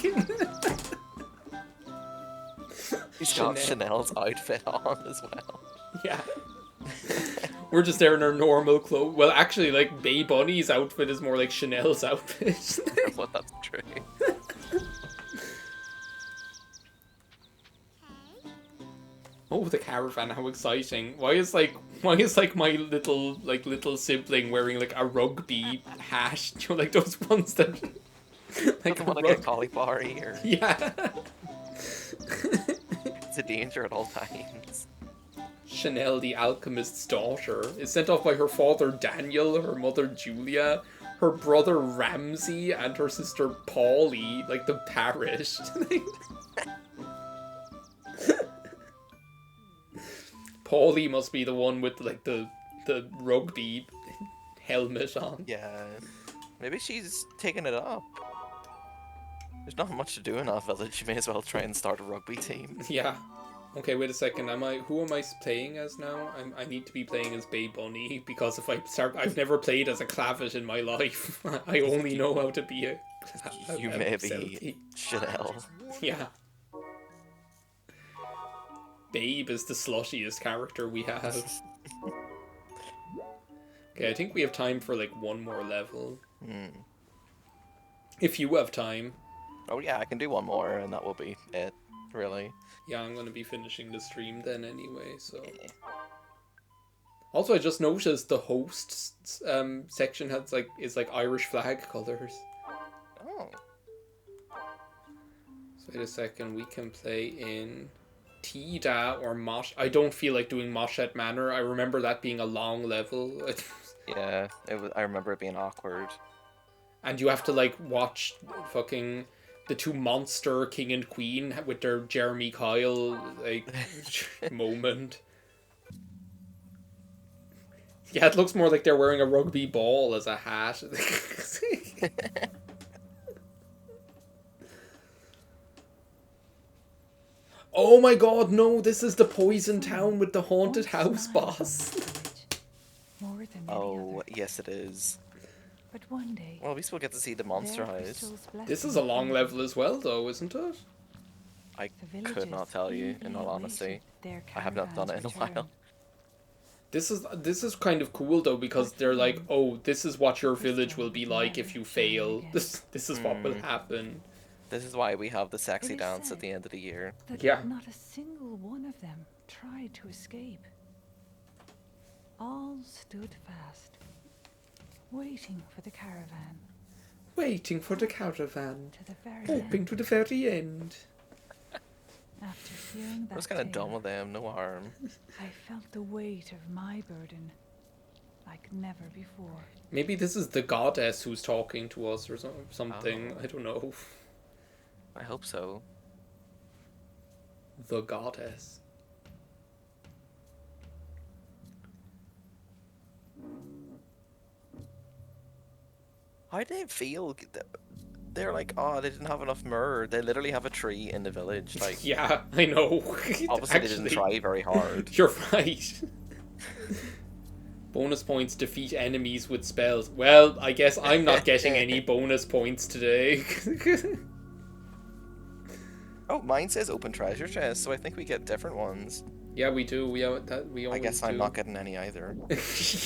He's got Chanel's outfit on as well. Yeah. We're just there in our normal clothes. Well, actually, like Bay Bunny's outfit is more like Chanel's outfit. Well, that's true. Oh, the caravan! How exciting! Why is like my little sibling wearing like a rugby hat? You know, like those ones that like Doesn't want to get cauliflower ear. Yeah. It's a danger at all times. Chanel, the alchemist's daughter, is sent off by her father Daniel, her mother Julia, her brother Ramsey, and her sister Polly, like the parish. Polly must be the one with like the rugby helmet on. Yeah. Maybe she's taking it up. There's not much to do in that village. You may as well try and start a rugby team. Yeah. Okay, wait a second. Who am I playing as now? I need to be playing as Bay Bunny, because if I've never played as a Clavet in my life. I only know how to be a You may be Selkie. Chanel. Yeah. Babe is the sluttiest character we have. Okay, I think we have time for like one more level. Hmm. If you have time. Oh yeah, I can do one more, and that will be it. Really. Yeah, I'm gonna be finishing the stream then anyway, so... Also, I just noticed the host section has is like Irish flag colors. Oh. So wait a second, we can play in Tida or Mosh. I don't feel like doing Moshet Manor. I remember that being a long level. Yeah, I remember it being awkward. And you have to like watch fucking the two monster king and queen with their Jeremy Kyle like moment. Yeah, it looks more like they're wearing a rugby ball as a hat. Oh my god, no, this is the poison town with the haunted house boss. More than Oh, yes it is. But one day, Well, at least we'll get to see the monster house. This is a long level as well, though, isn't it? I could not tell you, in all honesty. I have not done it in a while. This is kind of cool though, because they're like, oh, this is what your village will be like if you fail. This is what will happen. This is why we have the sexy dance at the end of the year. Yeah. Not a single one of them tried to escape. All stood fast, waiting for the caravan. Waiting for the caravan. To the very Hoping end. to the very end. After hearing that I was kind of done tale, with them, no harm. I felt the weight of my burden like never before. Maybe this is the goddess who's talking to us or something. Oh. I don't know. I hope so. The goddess. How do they feel? They're like, oh, they didn't have enough myrrh. They literally have a tree in the village. Like, Yeah, I know. obviously they didn't try very hard. You're right. Bonus points defeat enemies with spells. Well, I guess I'm not getting any bonus points today. Oh, mine says open treasure chest, so I think we get different ones. Yeah, we do. We always I guess I'm do. not getting any either.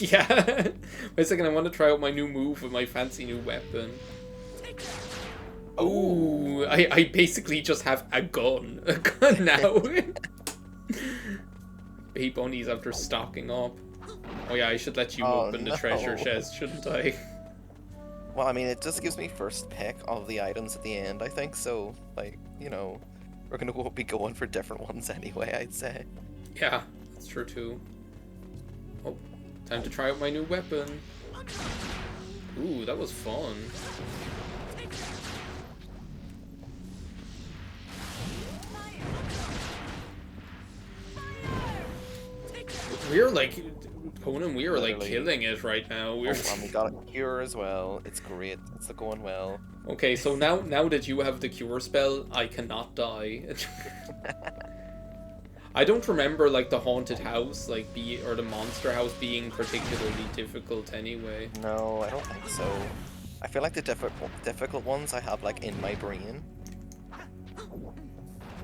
Yeah. Wait a second, I want to try out my new move with my fancy new weapon. Oh, I basically just have a gun. A gun now. Baby bunnies after stocking up. Oh yeah, I should let you open the treasure chest, shouldn't I? Well, I mean, it just gives me first pick of the items at the end, I think, so, like, you know, we're gonna be going for different ones anyway, I'd say. Yeah, that's true too. Oh, time to try out my new weapon. Ooh, that was fun. We're like, Conan, we are like Literally. killing it right now. We're... Oh, and we got a cure as well. It's great. It's going well. Okay, so now that you have the cure spell, I cannot die. I don't remember like the haunted house, or the monster house being particularly difficult anyway. No, I don't think so. I feel like the difficult ones I have like in my brain.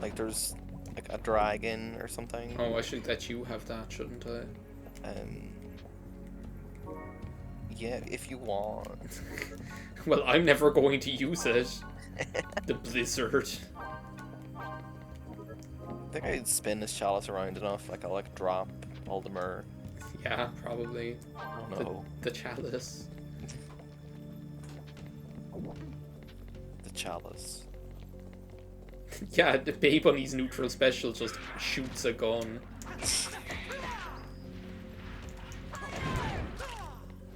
Like there's like a dragon or something. Oh, I should let you have that, shouldn't I? Yeah, if you want. Well, I'm never going to use it. The blizzard. I think I'd spin this chalice around enough. Like I'll like drop all the myrrh. Yeah, probably. Oh no. The chalice. The chalice. Yeah, the Babe Bunny's neutral special just shoots a gun.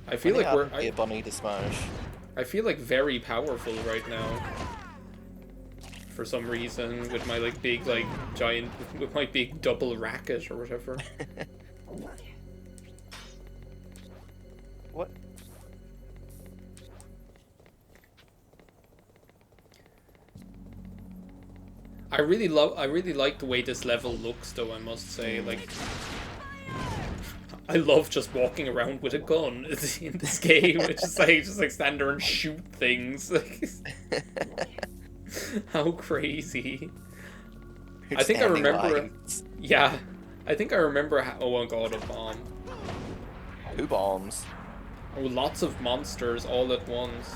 I feel like we're... a bunny to smash. I feel like very powerful right now. For some reason, with my like big like giant, with my big double racket or whatever. What? I really like the way this level looks, though. I must say, like, I love just walking around with a gun in this game. It's just like stand there and shoot things. How crazy! I think I remember. Yeah, I think I remember how. Oh my god, a bomb! Who bombs? Oh, lots of monsters all at once.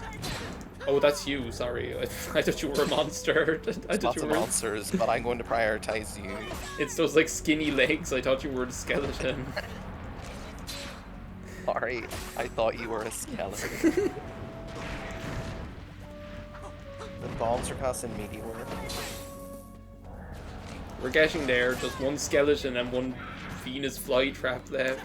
Oh, that's you. Sorry, I thought you were a monster. I thought Lots you of were. monsters, but I'm going to prioritize you. It's those like skinny legs. I thought you were a skeleton. Sorry, I thought you were a skeleton. The bombs are casting meteor. We're getting there. Just one skeleton and one Venus flytrap left.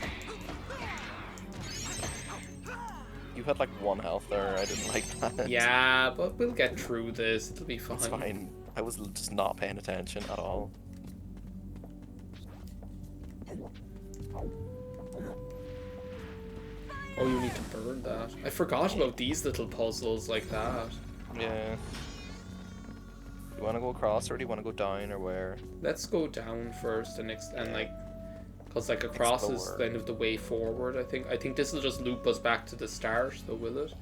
You had like 1 health there. I didn't like that. Yeah, but we'll get through this. It'll be fine. It's fine. I was just not paying attention at all. Oh, you need to burn that. I forgot about these little puzzles like that. Yeah. Do you want to go across or do you want to go down or where? Let's go down first and like, cause like across is Explore. kind of the way forward. I think this will just loop us back to the start, though, will it?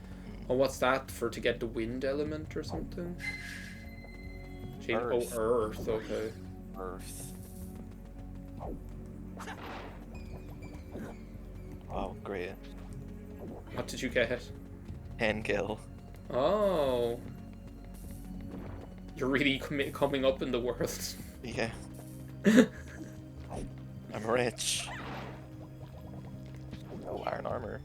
Oh, what's that for? To get the wind element or something? Earth. Oh, Earth. Okay. Earth. Oh, great. What did you get? 10 kill. Oh. You're really coming up in the world. Yeah. I'm rich. Oh, iron armor.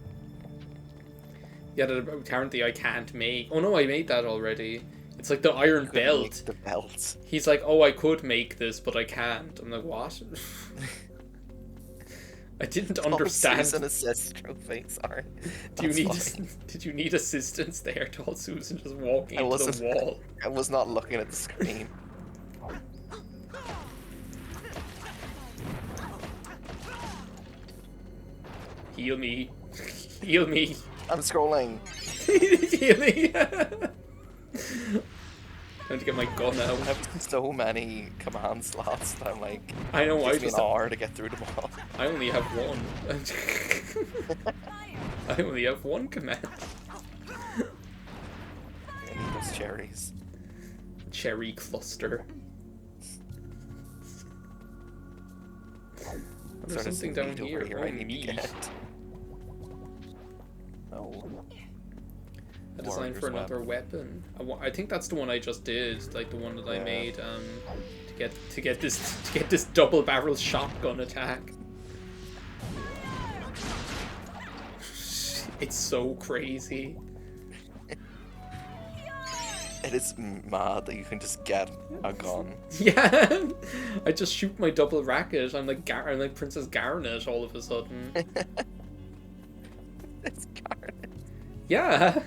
Yeah, that apparently I can't make. Oh no, I made that already. It's like the iron Couldn't make belt. The belt. He's like, oh, I could make this, but I can't. I'm like, what? I didn't understand. Susan assist trophy. Sorry. Do you That's need? fine. Did you need assistance there? Told Susan just walking I into the wasn't- wall. I was not looking at the screen. Heal me, heal me, I'm scrolling. heal me. Time to get my gun I out. have so many command slots that I'm like, I know. it I takes me just. an hour to get through them all. I only have one. I only have one command. I need those cherries. Cherry cluster. There's Sort of something some down meat over here. here Oh, I need to meat. get. Oh. A design Warrior's for another weapon. I think that's the one I just did, like the one that I Yeah. made to get this double barrel shotgun attack. It's so crazy. It is mad that you can just get a gun. Yeah, I just shoot my double racket. I'm like I'm like Princess Garnet all of a sudden. It's Garnet. Yeah,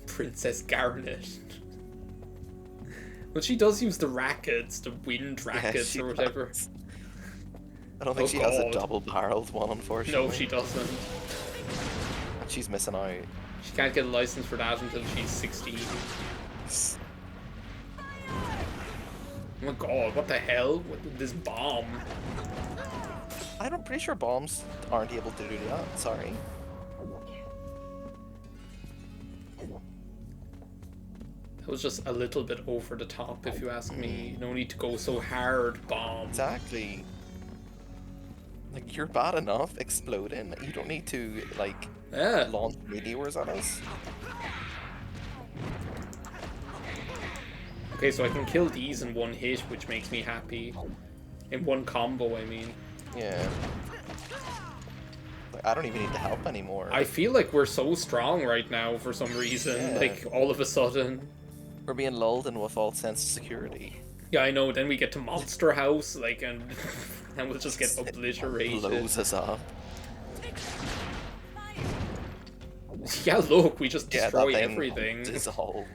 Princess Garnet. Well, she does use the rackets, the wind rackets she or whatever. does. I don't think Oh, she has a God. double-barreled one, unfortunately. No, she doesn't. She's missing out. She can't get a license for that until she's 16. Oh my god, what the hell? This bomb. I'm pretty sure bombs aren't able to do that. Sorry. That was just a little bit over the top, if you ask me. No need to go so hard, bomb. Exactly. Like, you're bad enough exploding. You don't need to, like, Yeah. launch meteors at us. Okay, so I can kill these in one hit, which makes me happy. In one combo, I mean. Yeah. Like, I don't even need to help anymore. I feel like we're so strong right now for some reason. Yeah. Like, all of a sudden. We're being lulled in with false sense of security. Yeah, I know. Then we get to Monster House, like, and and we'll just get obliterated. Blows us up. Yeah, look, we just Yeah, destroy that thing everything. dissolved.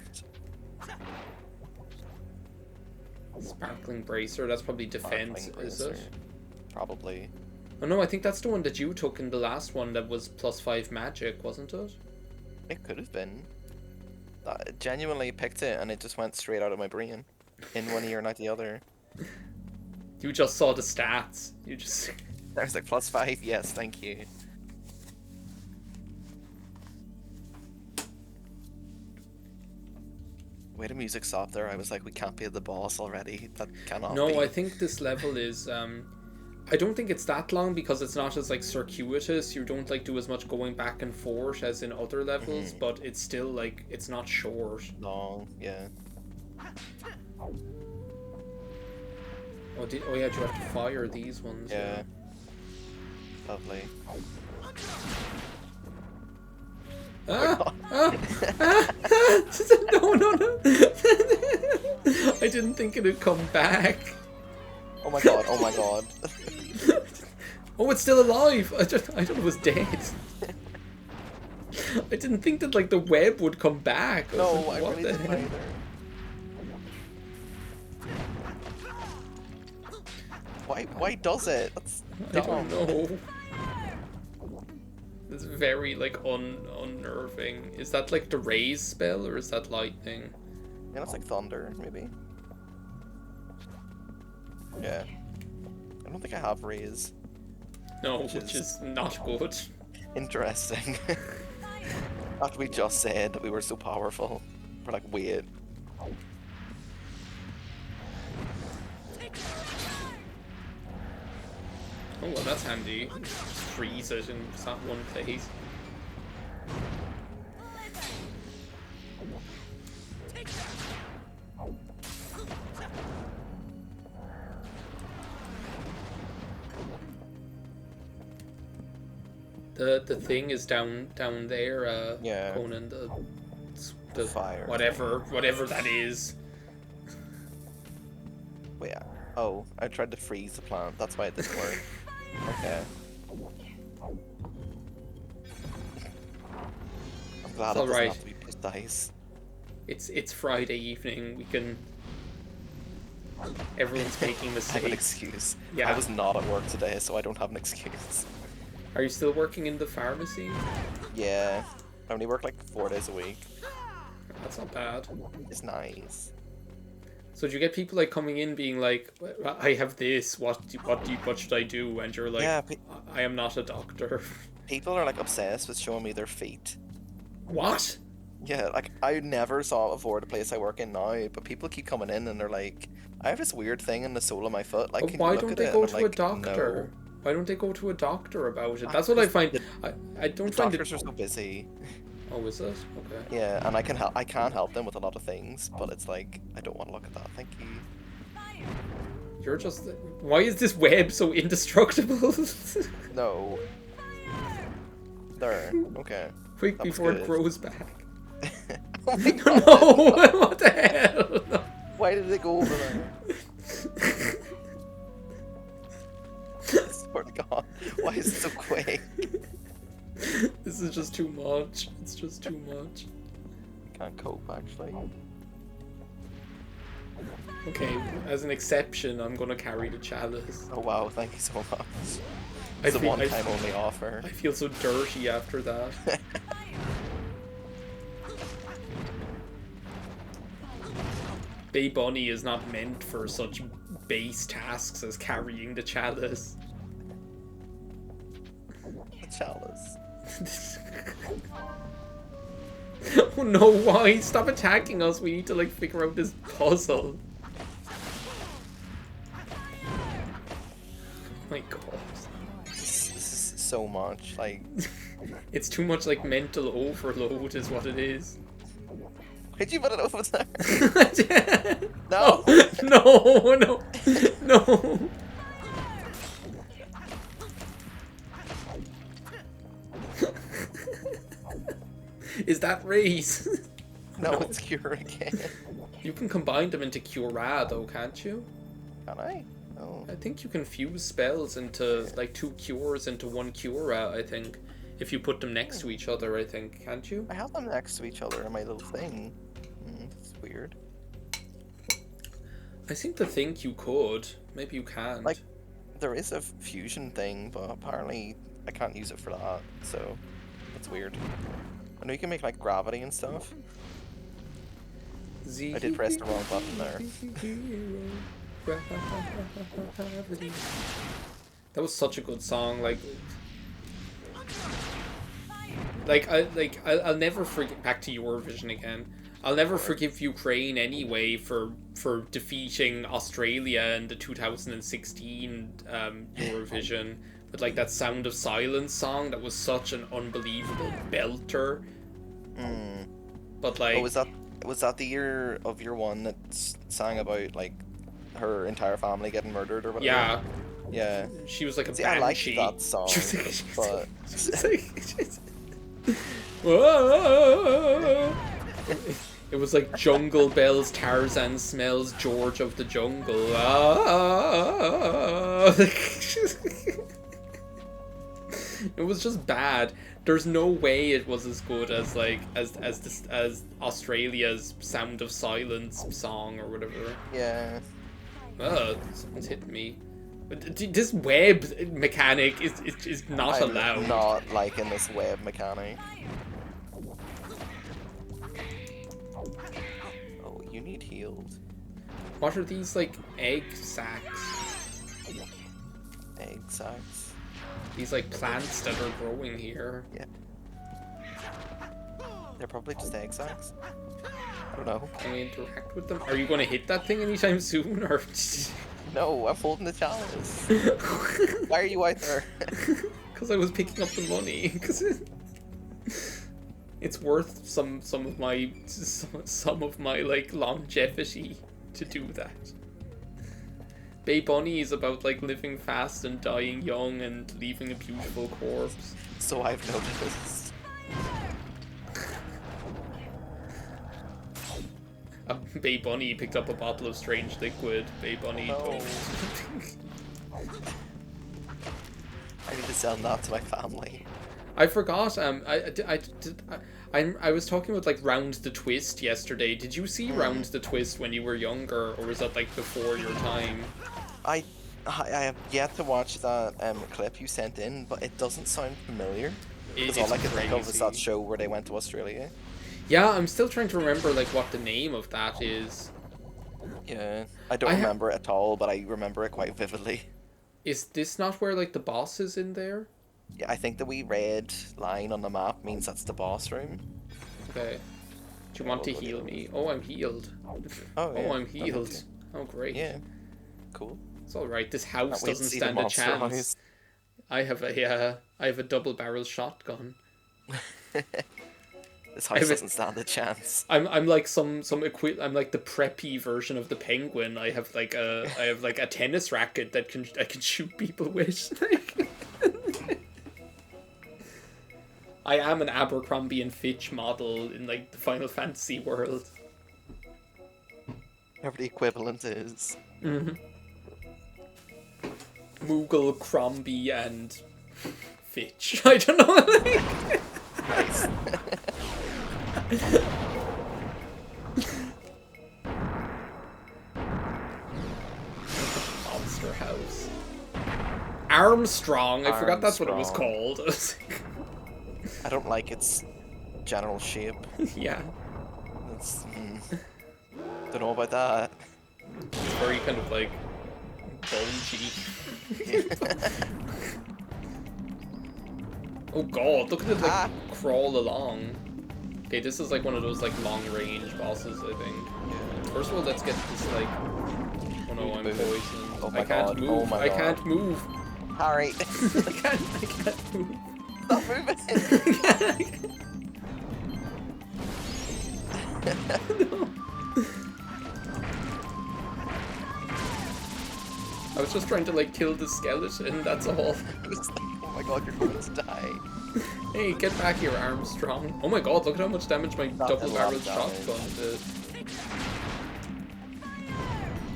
Sparkling Bracer, that's probably defense, Sparkling is it? bracer. Probably. Oh no, I think that's the one that you took in the last one that was +5 magic, wasn't it? It could have been. I genuinely picked it and it just went straight out of my brain. In one ear and out the other. You just saw the stats. You just... There's like +5, yes, thank you. Wait, the music stopped there. I was like, we can't be the boss already. That cannot be. No, I think this level is, I don't think it's that long because it's not as like circuitous. You don't like do as much going back and forth as in other levels, but it's still like it's not short. Long, yeah. Oh, oh yeah, do you have to fire these ones? Yeah. Lovely. Ah, ah, ah, no, no, no. I didn't think it'd come back. Oh my god, oh my god. Oh, it's still alive. I thought it was dead. I didn't think that like the web would come back. No, like, I what really the didn't hell? either. Why does it? That's I don't dumb. know. It's very like unnerving. Is that like the raise spell or is that lightning? Yeah, that's like thunder, maybe. Yeah. I don't think I have raise. No, which is not good. Interesting. After we just said that we were so powerful. We're like, wait. Oh, well, that's handy. Just freeze it in one place. The thing is down there. Yeah. Conan, the Fire. whatever that is. Wait, yeah. Oh, I tried to freeze the plant. That's why it didn't work. Okay. I'm glad It's it doesn't alright. have to be precise. It's Friday evening. We can. Everyone's making I have an mistakes. excuse. Yeah. I was not at work today, so I don't have an excuse. Are you still working in the pharmacy? Yeah. I only work like 4 days a week. That's not bad. It's nice. So do you get people like coming in being like, I have this, what should I do? And you're like, Yeah, I am not a doctor. people are like obsessed with showing me their feet. What? Yeah, like I never saw it before the place I work in now, but people keep coming in and they're like, I have this weird thing in the sole of my foot. Like, But can why you look don't at they it? go And I'm to a like, doctor? No. Why don't they go to a doctor about it? That's what I find. I don't The find doctors it. are so busy. Oh, is it? Okay. Yeah, and I can help them with a lot of things, but it's like I don't want to look at that. Thank you. You're just. Why is this web so indestructible? No. There. Okay. Quick That was before it good. grows back. Oh my No, god. what the hell? No. Why did it go over there? I swear to God. Why is it so quick? This is just too much. It's just too much. Can't cope actually. Okay, as an exception, I'm gonna carry the chalice. Oh wow, thank you so much. I It's a feel- one-time only offer. I feel so dirty after that. Bay Bunny is not meant for such base tasks as carrying the chalice. The chalice. Oh no, why? Stop attacking us. We need to like figure out this puzzle. Oh my god. This is so much. Like, It's too much like mental overload is what it is. why'd you put it over there? No, No. no, no, no. Is that race? No, it's cure again. You can combine them into Cura though, can't you? Can I? Oh. I think you can fuse spells into like 2 cures into 1 Cura, I think. If you put them next to each other, I think, can't you? I have them next to each other in my little thing. That's weird. I seem to think you could. Maybe you can't. Like, there is a fusion thing, but apparently I can't use it for that, so that's weird. I know you can make like gravity and stuff. I did press the wrong button there. That was such a good song. I'll never forget. Back to Eurovision again. I'll never forgive Ukraine anyway for defeating Australia in the 2016 Eurovision with like that Sound of Silence song that was such an unbelievable belter. But like, was that the year of your one that sang about like her entire family getting murdered or whatever? yeah, Yeah. she was like a See, I liked banshee. that song, but Whoa. It was like Jungle Bells, Tarzan Smells, George of the Jungle. It was just bad. There's no way it was as good as like as Australia's Sound of Silence song or whatever. yeah. Someone's hitting me. This web mechanic is not I'm allowed. not liking this web mechanic. Oh, you need healed. What are these like egg sacs? Egg sacs. These like plants that are growing here. Yeah. They're probably just egg sacs. I don't know. Can we interact with them? Are you going to hit that thing anytime soon, or? No, I'm holding the chalice. Why are you out there? Because I was picking up the money. Because it's worth some of my like longevity to do that. Bay Bunny is about like living fast and dying young and leaving a beautiful corpse. So I've noticed. Bay Bunny picked up a bottle of strange liquid. Bay Bunny don't. I need to sell that to my family. I forgot. I was talking about like Round the Twist yesterday. Did you see Round the Twist when you were younger, or was that like before your time? I have yet to watch that clip you sent in, but it doesn't sound familiar. Because all I can think of is that show where they went to Australia. Yeah, I'm still trying to remember like what the name of that is. Yeah, I don't remember it at all, but I remember it quite vividly. Is this not where like the boss is in there? Yeah, I think the wee red line on the map means that's the boss room. Okay. Do you want to heal me? Oh, I'm healed. Oh, yeah. Oh, I'm healed. Oh, great. Yeah. Cool. It's all right. This house Can't wait to doesn't see the stand a monster chance. eyes. I have a double-barrel shotgun. This house doesn't stand a chance. I'm like I'm like the preppy version of the Penguin. I have like a tennis racket that I can shoot people with. I am an Abercrombie and Fitch model in like the Final Fantasy world. Whatever the equivalent is. Moogle, Crombie, and Fitch. I don't know. Nice. Monster House. Armstrong. I forgot that's what it was called. I don't like its general shape. Yeah. It's, don't know about that. It's very kind of like bulgy. Oh god, look at it like crawl along. Okay, this is like one of those like long range bosses, I think. Yeah. First of all, let's get this like. Oh no, I'm poisoned. Oh my I can't god. move. Oh my I god. can't move. Harry. I can't move. Stop moving. No. I was just trying to like kill the skeleton, that's all. I was like, oh my god, you're going to die. Hey, get back here, Armstrong. Oh my god, look at how much damage my double-barreled shotgun did.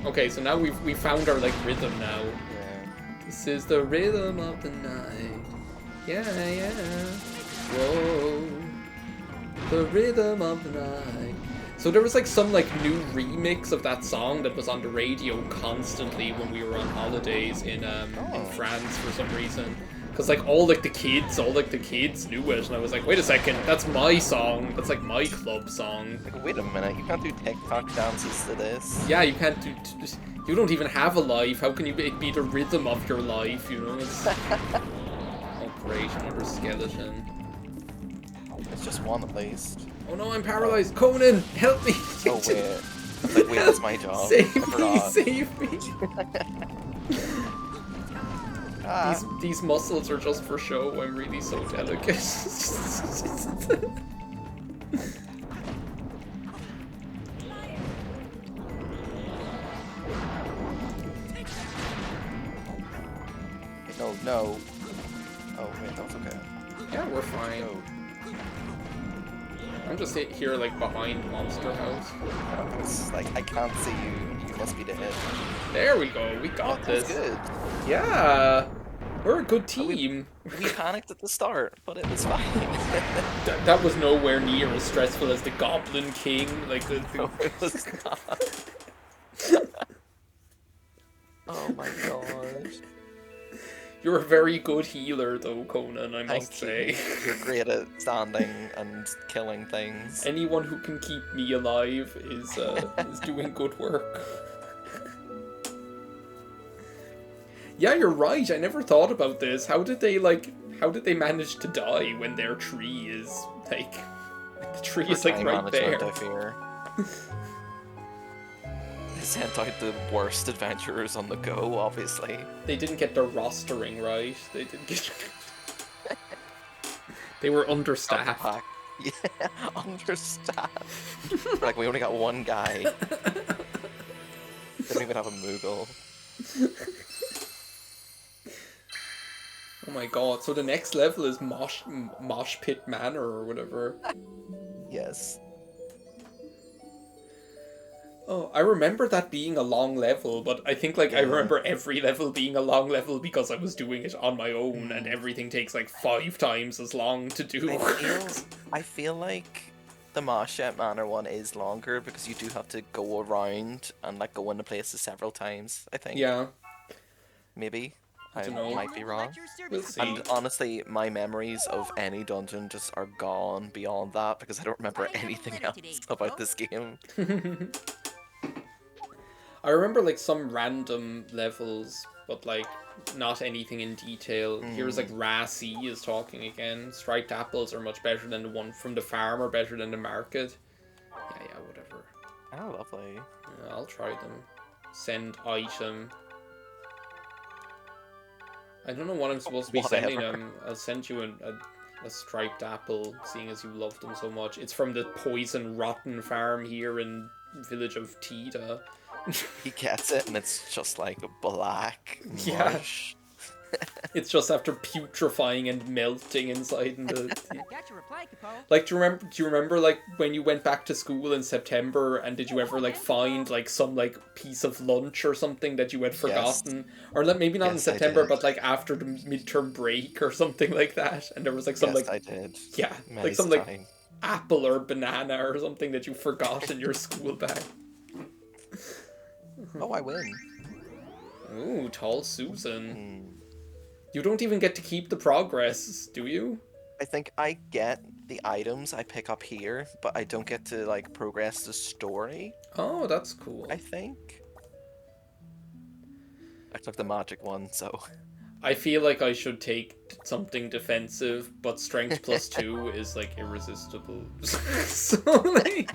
Okay, so now we found our like rhythm now. Yeah. This is the rhythm of the night. Yeah. Whoa. The rhythm of the night. So there was like some like new remix of that song that was on the radio constantly when we were on holidays in France for some reason. Cause like all the kids knew it, and I was like, wait a second, that's my song. That's like my club song. Like, wait a minute, you can't do TikTok dances to this. Yeah, you can't do. You don't even have a life. How can you be the rhythm of your life? You know. It's... Oh great, another skeleton. It's just one at least. Oh no, I'm paralyzed. Conan, help me. Oh wait. Like, wait, that's my job. Save I me, forgot. save me. Ah. These muscles are just for show. I'm really so delicate. No, no. Oh wait, that's okay. Yeah, we're fine. No. I'm just here like behind Monster House. It's like I can't see you. You must be dead. There we go. We got That's this. good. Yeah, we're a good team. We panicked at the start, but it was fine. That was nowhere near as stressful as the Goblin King. Like the No, it was not. Oh my god. You're a very good healer, though, Conan. I must Thank you. say. You're great at standing and killing things. Anyone who can keep me alive is doing good work. Yeah, you're right. I never thought about this. How did they manage to die when their tree is like the tree is like Time right management, there? I fear. They sent out the worst adventurers on the go, obviously. They didn't get their rostering right. They didn't get. They were understaffed. Pack. Yeah, understaffed. Like, we only got one guy. Didn't even have a Moogle. Oh my god! So the next level is Mosh Pit Manor or whatever. Yes. Oh, I remember that being a long level, but I think I remember every level being a long level because I was doing it on my own, and everything takes like 5 times as long to do. I feel like the Marshette Manor one is longer because you do have to go around and like go into places several times, I think. Yeah, Maybe. I don't know. might be wrong. we'll see. And honestly, my memories of any dungeon just are gone beyond that because I don't remember anything else about this game. I remember like some random levels, but like not anything in detail. Here's like Ra-C is talking again. Striped apples are much better than the one from the farm or better than the market. Yeah, whatever. Oh, lovely. Yeah, I'll try them. Send item. I don't know what I'm supposed to be sending them. I'll send you a striped apple, seeing as you love them so much. It's from the poison rotten farm here in village of Tita. He gets it, and it's just like black mush. It's just after putrefying and melting inside. And Got your reply, Capo. like, do you remember like when you went back to school in September, and did you ever like find like some like piece of lunch or something that you had forgotten, or maybe not in Yes, I September, did. but like after the midterm break or something like that, and there was like some Yes, like I did. yeah, Many like some like times. apple or banana or something that you forgot in your school bag. Oh, I win. Ooh, tall Susan. You don't even get to keep the progress, do you? I think I get the items I pick up here, but I don't get to like progress the story, Oh, that's cool. I think. I took the magic one, so I feel like I should take something defensive, but strength plus 2 is like irresistible. So like,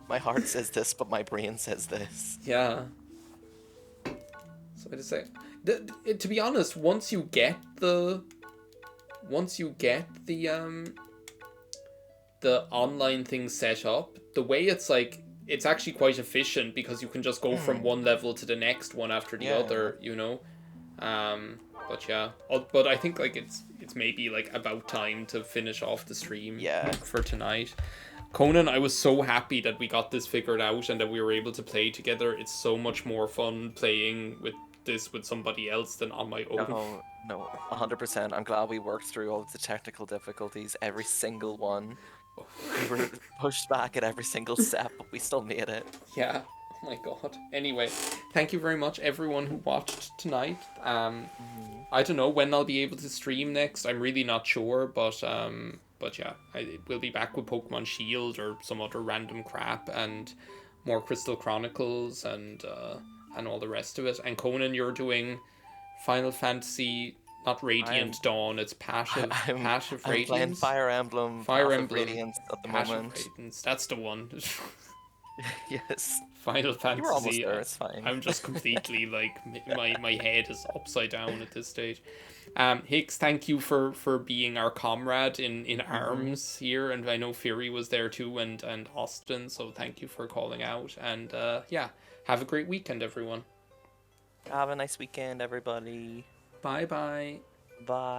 my heart says this, but my brain says this. yeah. So I just say, to be honest, once you get the online thing set up, the way it's like, it's actually quite efficient because you can just go from one level to the next one after the other, you know. But yeah, but I think like it's maybe like about time to finish off the stream for tonight. Conan, I was so happy that we got this figured out and that we were able to play together. It's so much more fun playing with somebody else than on my own. No, 100%. I'm glad we worked through all of the technical difficulties, every single one. We were pushed back at every single step, but we still made it. Yeah. Oh my god. Anyway, thank you very much everyone who watched tonight. I don't know when I'll be able to stream next. I'm really not sure, but yeah, we'll be back with Pokemon Shield or some other random crap and more Crystal Chronicles and all the rest of it. And Conan, you're doing Final Fantasy not Radiant Dawn. It's passive I'm playing Radiance. Fire Emblem. Fire Path of Emblem Radiance at the Passive moment. Radiance. That's the one. Yes. Final You were almost Fantasy. there. It's fine. I'm just completely like my head is upside down at this stage. Hicks, thank you for being our comrade in arms here, and I know Fury was there too, and Austin. So thank you for calling out, and yeah, have a great weekend, everyone. Have a nice weekend, everybody. Bye bye. Bye.